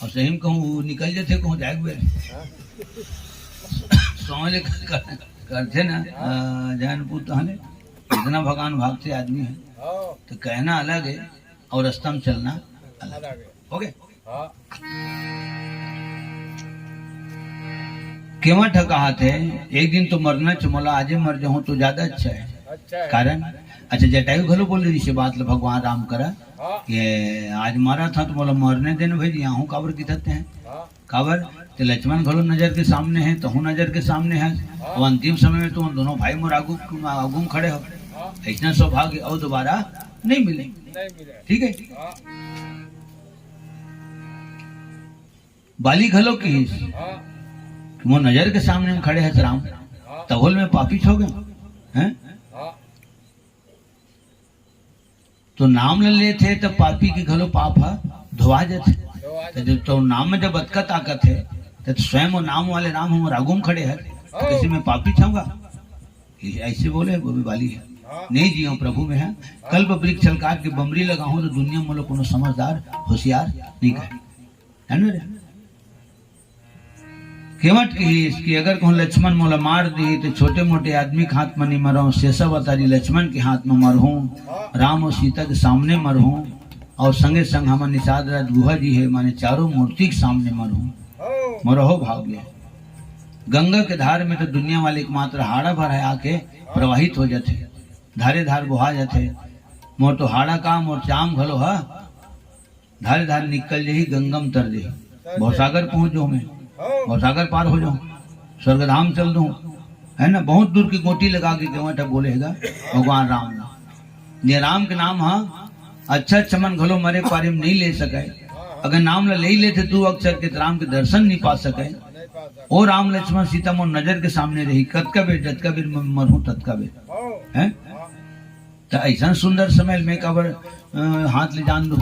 और सही में कहूँ निकल जाते कहूँ जाए समझ करते ना जैन पुत्र हने इतना भगवान भागते आदमी है आओ तो कहना अलग है और रास्ता में चलना अलग अलग है है ओके हाँ केवट कहा थे एक दिन तो मरना चमोला आजे मर जाऊं तो ज्यादा अच्छा है अच्छा है कारण अच्छा जटायु घलो बोल रही से बात भगवान राम करा हाँ ये आज मारा था तो बोला मरने देने भाई यहाँ हूँ काबर की थते हैं हाँ काबर तो लक्ष्मण घलो नजर के सामने है तो हूँ नजर के सामने है और अंतिम समय में तो दोनों भाई मोर आगू खड़े हो हाँ ऐसा सौभाग्य और दोबारा नहीं मिले नहीं मिले ठीक है हाँ बाली घलो की हाँ वो नजर के सामने में खड़े हैं राम हाँ तहोल में पापी हो गए हैं हाँ तो नाम ले लेते तो पापी की घलो पाप है धोआ जाते तो आज तो जब तो नाम में जब अतका ताकत है तो स्वयं वो नाम वाले राम हम रागुम खड़े हैं तो किसी में पापी छाऊंगा ऐसे बोले वो भी बाली है हाँ नहीं जियो प्रभु में है कल्प वृक्ष छलकार के बमरी लगाऊं तो दुनिया में लोग कोनो समझदार होशियार नहीं कहे है ना रे केवट की इसकी अगर कहूँ लक्ष्मण मोला मार दी तो छोटे मोटे आदमी के हाथ में नहीं मरूं शेषव अवतारी लक्ष्मण के हाथ में मरहूं राम और सीता के सामने मरहूं और संगे संग हमारे निषाद राज गुहा जी है माने चारों मूर्ति के सामने मरहूं आओ मरहो भाग्य गंगा के धार में तो दुनिया वाले एकमात्र हाड़ा भर है आके प्रवाहित हो जाते धारे धार बुहा जाते मोर तो हाड़ा का मोर चाम घलो है धारे धार निकल जाही गंगम तर जाही भवसागर पहुंच जाऊं मैं आओ भवसागर पार हो जाऊं स्वर्गधाम चल दूं है ना बहुत दूर की गोटी लगा के केवट बोलेगा भगवान राम नाम ये राम के नाम हाँ अच्छा चमन घलो मरे पारे में नहीं ले सके अगर नाम ला ले लेते तू अक्षर के राम के दर्शन नहीं पा सके नहीं पा सकते और राम लक्ष्मण सीता मोर नजर के सामने रही कतका बेर जतका बेर मरहूं ततका बेर आओ है हाँ तो ऐसा सुंदर समय में कबर हाथ ले जान दू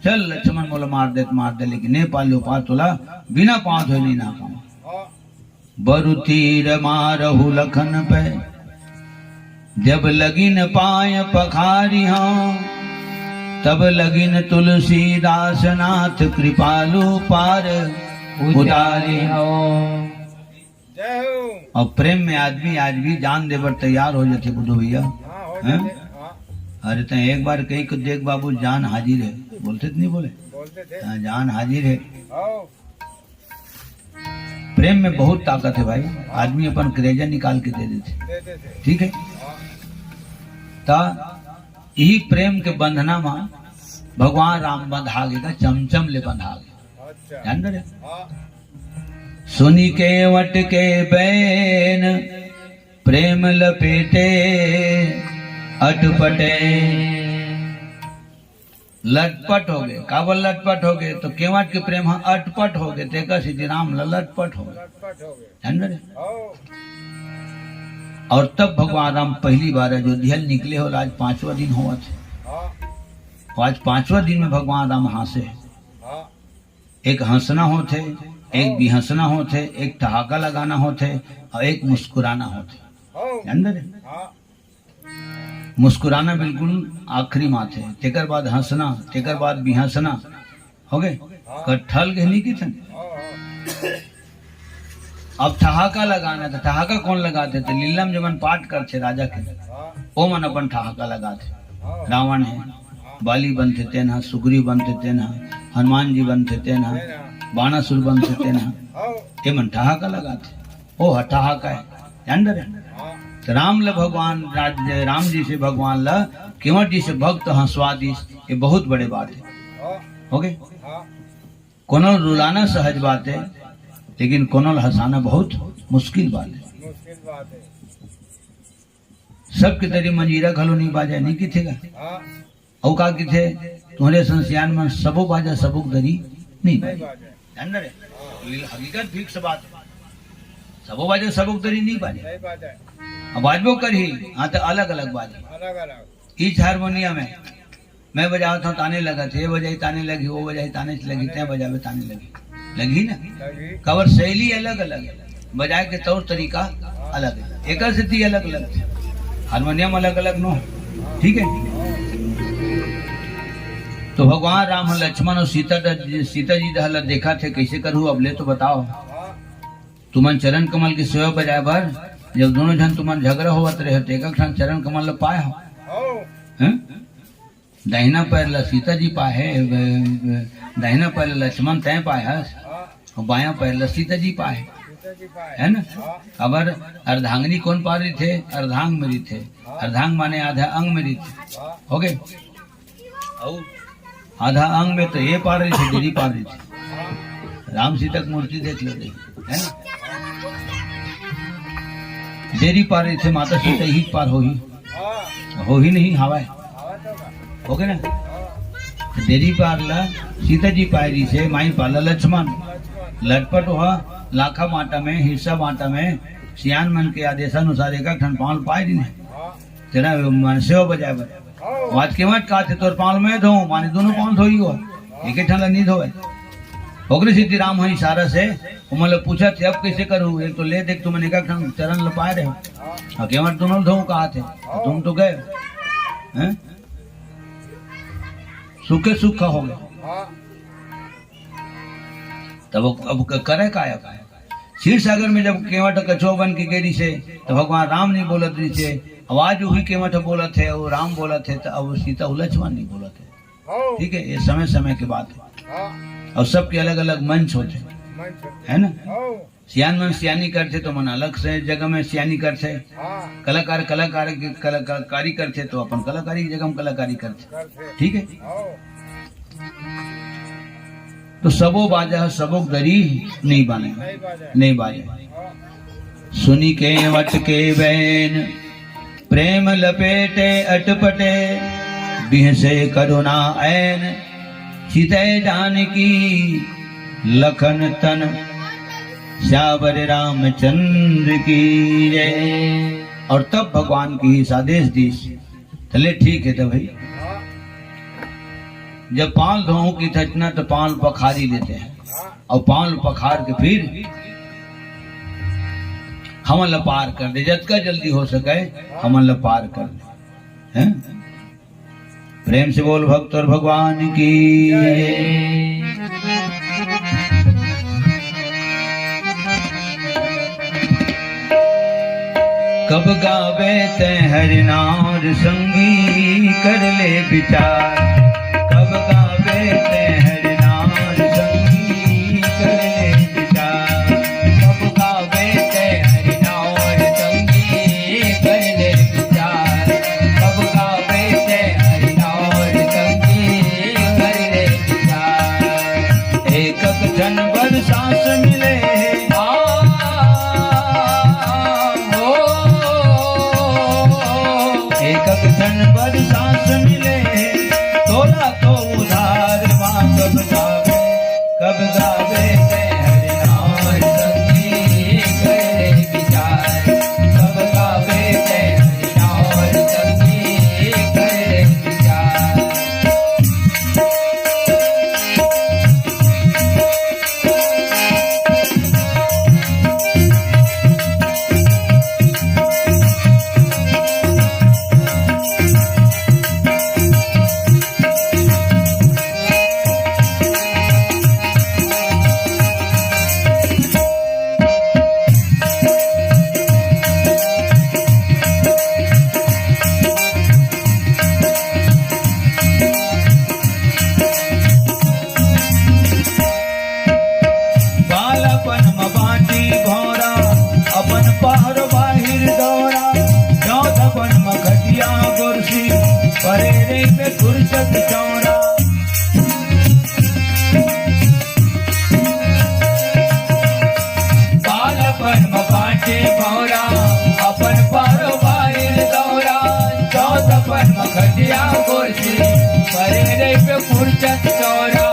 चल लक्ष्मण बोला मार दे लेकिन ने पालो पा तोला बिना पाँव धोए नहीं ना पाऊं हाँ बरु तीर मारहु लखन पे जब लगिन पाय पखारी हाँ तब लगिन तुलसीदास नाथ कृपालु पार उतारी जय हो और प्रेम में आदमी आज भी जान देवर तैयार हो जाते बुद्धू भैया हाँ हो हैं? जाते हाँ अरे तो एक बार कही को देख बाबू जान हाजिर है बोलते तो नहीं बोले बोलते थे हाँ, जान हाजिर है आओ प्रेम में बहुत ताकत है भाई आदमी अपन करेजा निकाल के दे देते देते थे ठीक है हाँ ता यही प्रेम के बंधना में भगवान राम बंधा गेगा चमचम ले बंधा गए अच्छा जान रहे हाँ सुनी के वट के बैन प्रेम लपेटे अटपटे लटपट हो गए काबल लटपट हो गए तो केवट के प्रेम हाँ अटपट हो गए तेका सीधी राम लटपट हो गए लटपट हो गए जान रहे आओ और तब भगवान राम पहली बार अयोध्या निकले और आज 5वां दिन हुआ थे। हाँ आज 5वां दिन में भगवान राम हंसे। हाँ एक हंसना होते, एक भी हंसना होते, एक ठहाका लगाना होते और एक मुस्कुराना होते। हाँ अंदर हाँ मुस्कुराना बिल्कुल आखिरी मात है, तेकर बाद हंसना, तेकर बाद भी हंसना हो गए। ठल के नहीं की थे। अब ठहाका लगाना था। ठहाका कौन लगाते थे? लीलम जमन पाठ करते राजा के, ओ मन अपन ठहाका लगाते। रावण है, बाली बनते थे ना, सुग्रीव बनते थे ना, हनुमान जी बनते थे ना, बाणासुर बनते थे ना, ये मन ठहाका लगाते। ओ ठहाका है अंदर है। तो राम ल भगवान राम जी से भगवान ल केवट जी से भक्त हंसवादिश, ये बहुत बड़े बात है। हो गए। कोनो रुलाना सहज बात है, लेकिन कोनो हंसाना बहुत मुश्किल बात है। मुश्किल बात है। सबके तरी मंजीरा घलो नहीं बाजा नहीं की थेगा। हाँ औ का की थे तुम्हारे संस्यान में सबो बाजा सबुक दरी नहीं नहीं बाजा। बात है। अंदर है हकीकत फिक्स बात है। सबो बाजा सबुक दरी नहीं बाजा। नहीं बात है। अब बाजबो करही हाँ तो अलग अलग बाजा। अलग अलग इस हारमोनियम में मैं बजाता हूँ ताने लगा थे, ये बजाई ताने लगी, वो बजाई ताने से लगी, तय बजावे ताने लगी, लगी ना। लगी। कवर शैली अलग अलग है, बजाए के तौर तरीका अलग है। एक से ती अलग अलग थे, हारमोनियम अलग अलग नो। ठीक है। तो भगवान राम लक्ष्मण और सीता जी दहल देखा थे कैसे करूँ। अब ले तो बताओ, तुमन चरण कमल की सेवा बजाए भर जब दोनों जन तुमन झगड़ा होवत रहे तो एक चरण कमल पाए हो। दाहिना पैर ला सीता जी पाए, दाहिना पैर लक्ष्मण तय पाए हस, और बाया पैर ला सीता जी पाए, है ना। अबर अर्धांगनी कौन पा रही थे? अर्धांग मेरी थे। अर्धांग माने आधा अंग मेरी थे। हो गए। आधा अंग में तो ये पा रही थी, देरी पा रही थी। राम सीता की मूर्ति देख लो, है ना। देरी पा रही थे, माता सीता ही पार हो ही नहीं हवा हो गए ना। देरी पार ला सीता जी पायरी से माई पाला लक्ष्मण। लटपट हुआ लाखा माटा में, हिस्सा माटा में सियान मन के आदेशानुसार एक ठन पाल पाए दी तेरा मन से बजाए बजाए आज के मत का थे तोर पाल में धो माने दोनों पाल धोई हुआ एक ठन नहीं धोए। होगरे सीधी राम है इशारा से मतलब पूछा थे अब कैसे करूँ। एक तो ले देख तुम एक ठन चरण ल पाए रहे के मत दोनों धो कहा थे, तुम तो गए हैं सूखे सूखा हो गया। तब अब करे काया क्षीर सागर में जब केवट कछुआ बन के गेरी से तो भगवान राम नहीं बोलत रही थे, आवाज वही केवट बोलत है और राम बोलत है, तो अब सीता लक्ष्मण नहीं बोलत है। ठीक है, ये समय समय की बात है और सबके अलग अलग मंच होते है ना। सियान मन सियानी करते तो मन अलग से जगह में सियानी करते, कलाकार कलाकारी करते तो अपन कलाकारी की जगह में कलाकारी करते। ठीक है। तो सबो बाजा सबो दरी नहीं बाने नहीं बाजे। सुनी के वट के बैन प्रेम लपेटे अटपटे बिहसे करुणा ऐन सीते जानकी लखन तन श्यावर रामचंद्र की जय। और तब भगवान की इस आदेश दी चले ठीक है। तो भाई जब पाल धोऊ की थचना तो पाल पखारी लेते हैं और पाल पखार के फिर हमल पार कर दे, जितना जल्दी हो सके हमल पार कर दे। हैं? प्रेम से बोल भक्त और भगवान की कब गावे ते हरिनार संगी कर ले विचार। कब गावे ते हरिनार संगी कर ले विचार। कब गावे ते हरिनार संगी कर ले विचार। कब गावे ते हरिनार संगी कर ले विचार। एक जन बर सांस मिले जन पर सांस मिले तोला तो उधार माँ कब गावे ते हरिनाम संगी करे विचार। कब गावे बालपन में बाटी भौरा अपन पार बाहिर दौरा चौथपन में खटिया कुर्सी परे रे पे फुर्सत चौरा बालपन में बाटी भौरा अपन पार बाहिर दौरा चौथपन में खटिया कुर्सी परे रे पे फुर्सत चौरा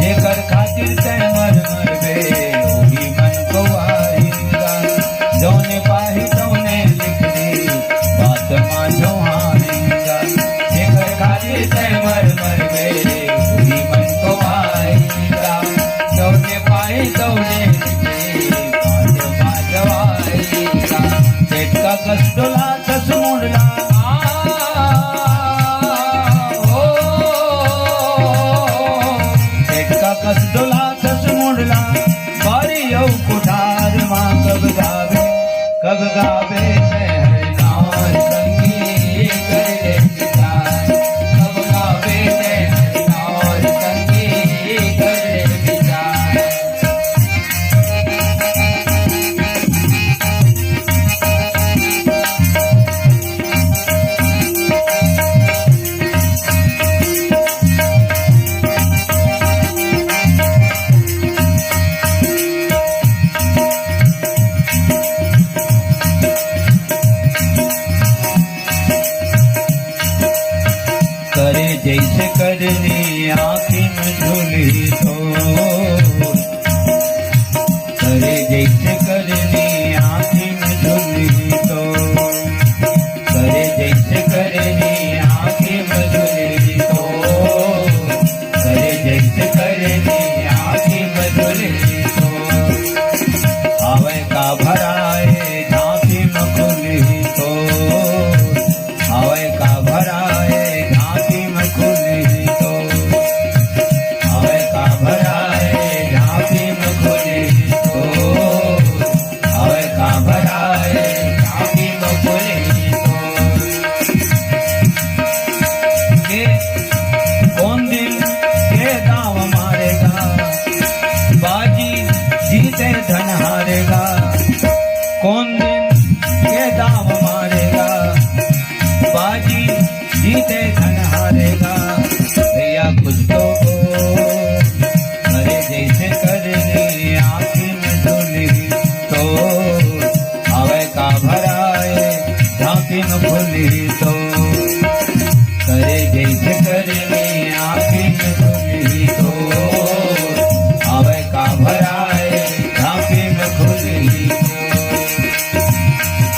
जेकर खातिर तय मर मरबे वही मन को आएगा जौने पाही तौने लिख दी बात मांझो हारेगा जेकर खातिर तय मर मरबे वही मन को आएगा जौने पाही तौने लिख दी बात मांझो आएगा पेट का कष्टोला दस मुंडला कसडोला दस मुंडला बारी यौ कुठार मां कब गावे हरिनाम संगी करे विचार कब गावे हरिनाम संगी करे विचार करे जैसे करनी आँखी में झूली तो करे जैसे करनी आँखी में झूली तो करे जैसे करनी आँखी में झूली तो करे जैसे करनी आँखी में झूली तो आवे का भराए झांकी में खुली तो आवे का भराए झांकी में खुली तो आवे का भराए झांकी में खुली तो आवे का भराए झांकी में खुली तो के कौन दिन के दाव मारेगा बाजी जीते धन हारेगा कौन दिन के दाव मारेगा बाजी जीते धन हारेगा भैया कुछ तो करे जैसे करनी आँखी में धुली तो आवे का भराए झांकी में खुली तो करे जैसे करनी आँखी में धुली तो आवे का भराए झांकी में खुली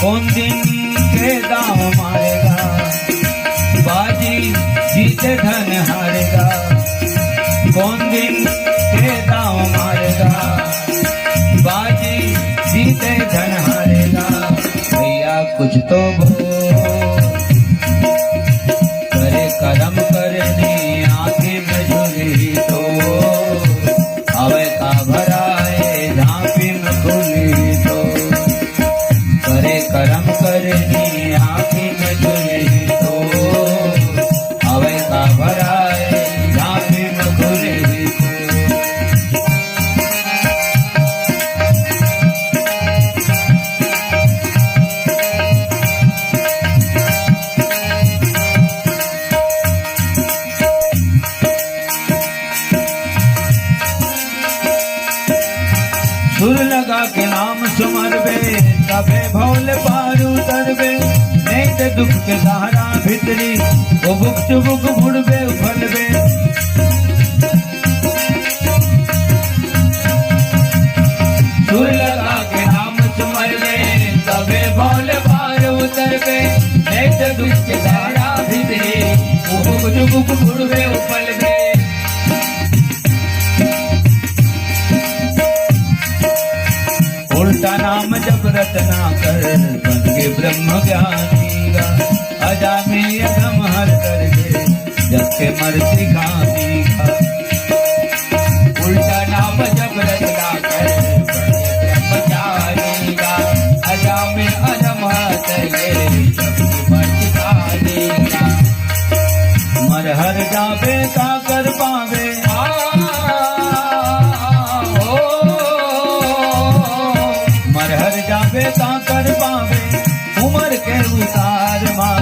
कौन दिन के दाव मारेगा बाजी जीते धन हारेगा कौन दिन के दाव मारेगा बाजी जीते धन हारेगा भैया कुछ तो करे कर्म करनी आँखी में झूली तो आवे का भराए झांकी में खुली तो करे कर्म करनी आँखी में झूली तो आवे का भराए झांकी में खुली सुर लगा के नाम सुमरबे तबे भौल पार उतरबे नहीं ते दुख के सहारा भितरी वो बुक चुबुक मुड़बे उफलबे सुर लगा के नाम सुमरबे तबे भौल पार उतरबे नहीं ते दुख के सहारा भितरी वो बुक चुबुक मुड़बे उफलबे उल्टा नाम जब रटना कर बन के ब्रह्म ज्ञानी गा अजा में अधम हर करके जब के मरती खानी खा उल्टा नाम जब रटना कर बन के ब्रह्म ज्ञानी गा अजा में अधम हर करके जब के मरती खानी खा मरहर जावे का कर पावे मरहर जावे का कर पावे उम्र के उतार माँ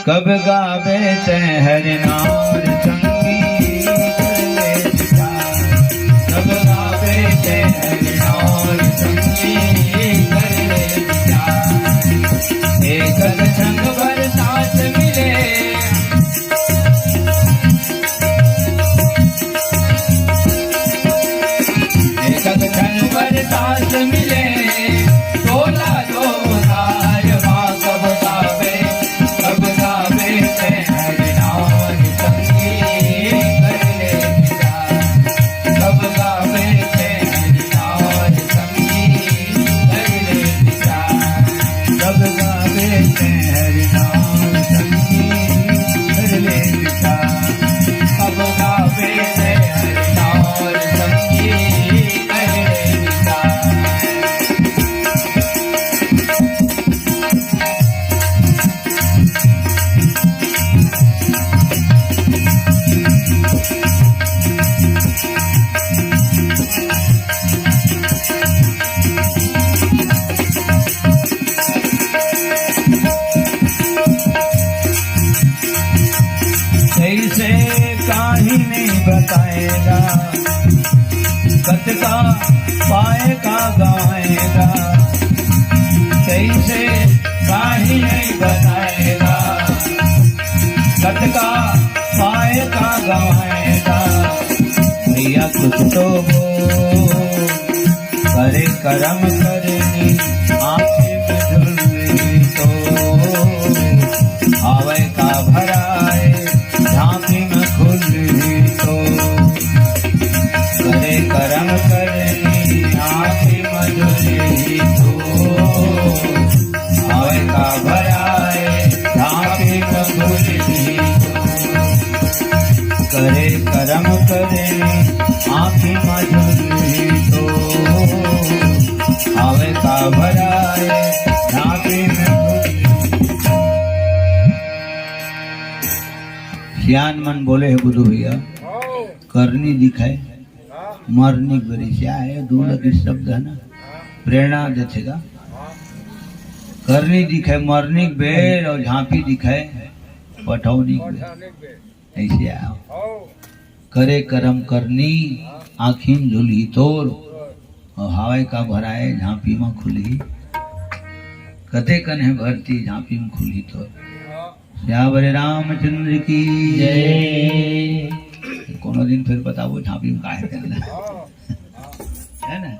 कब गावे ते हरि नाम संगी कब गावे ते हरि नाम संगी एक संग बरसात मिले एक संग बरसात मिले तोला दो उधार माँ कब गावे ते हरि नाम संगी कर ले विचार कब गावे ते हरि नाम संगी कर ले विचार कब गावे ते हरि नाम संगी कर ले विचार कब गावे ते हरि नाम संगी कर ले विचार कैसे काहे नहीं बताएगा कत का पाए का गाएगा कैसे काहे नहीं बताएगा कत का पाए का गाएगा भैया कुछ तो वो करे करम करनी आंखें में झुलनी तो आवे का भराए झांकी में खुली तो करे करम करनी आंखें में झुलनी तो आवे का भराए झांकी में खुली तो करे करम करनी आंखें में झुलनी तो आवे का भराए झांकी में ज्ञान मन बोले है बुद्धू भैया करनी दिखाए मरनी बरी से आए दूल्हा की शब्द है ना प्रेरणा देगा करनी दिखाए मरनी बेर और झांपी दिखाए पठौनी बेर ऐसे आओ करे करम करनी आखिन झुली तोर और हवाई का भराए झांपी में खुली कते कन है भरती झांपी में खुली तोर श्यावर रामचंद्र की जय। कोनो दिन फिर बताओ झांपी में काहे करना है ना।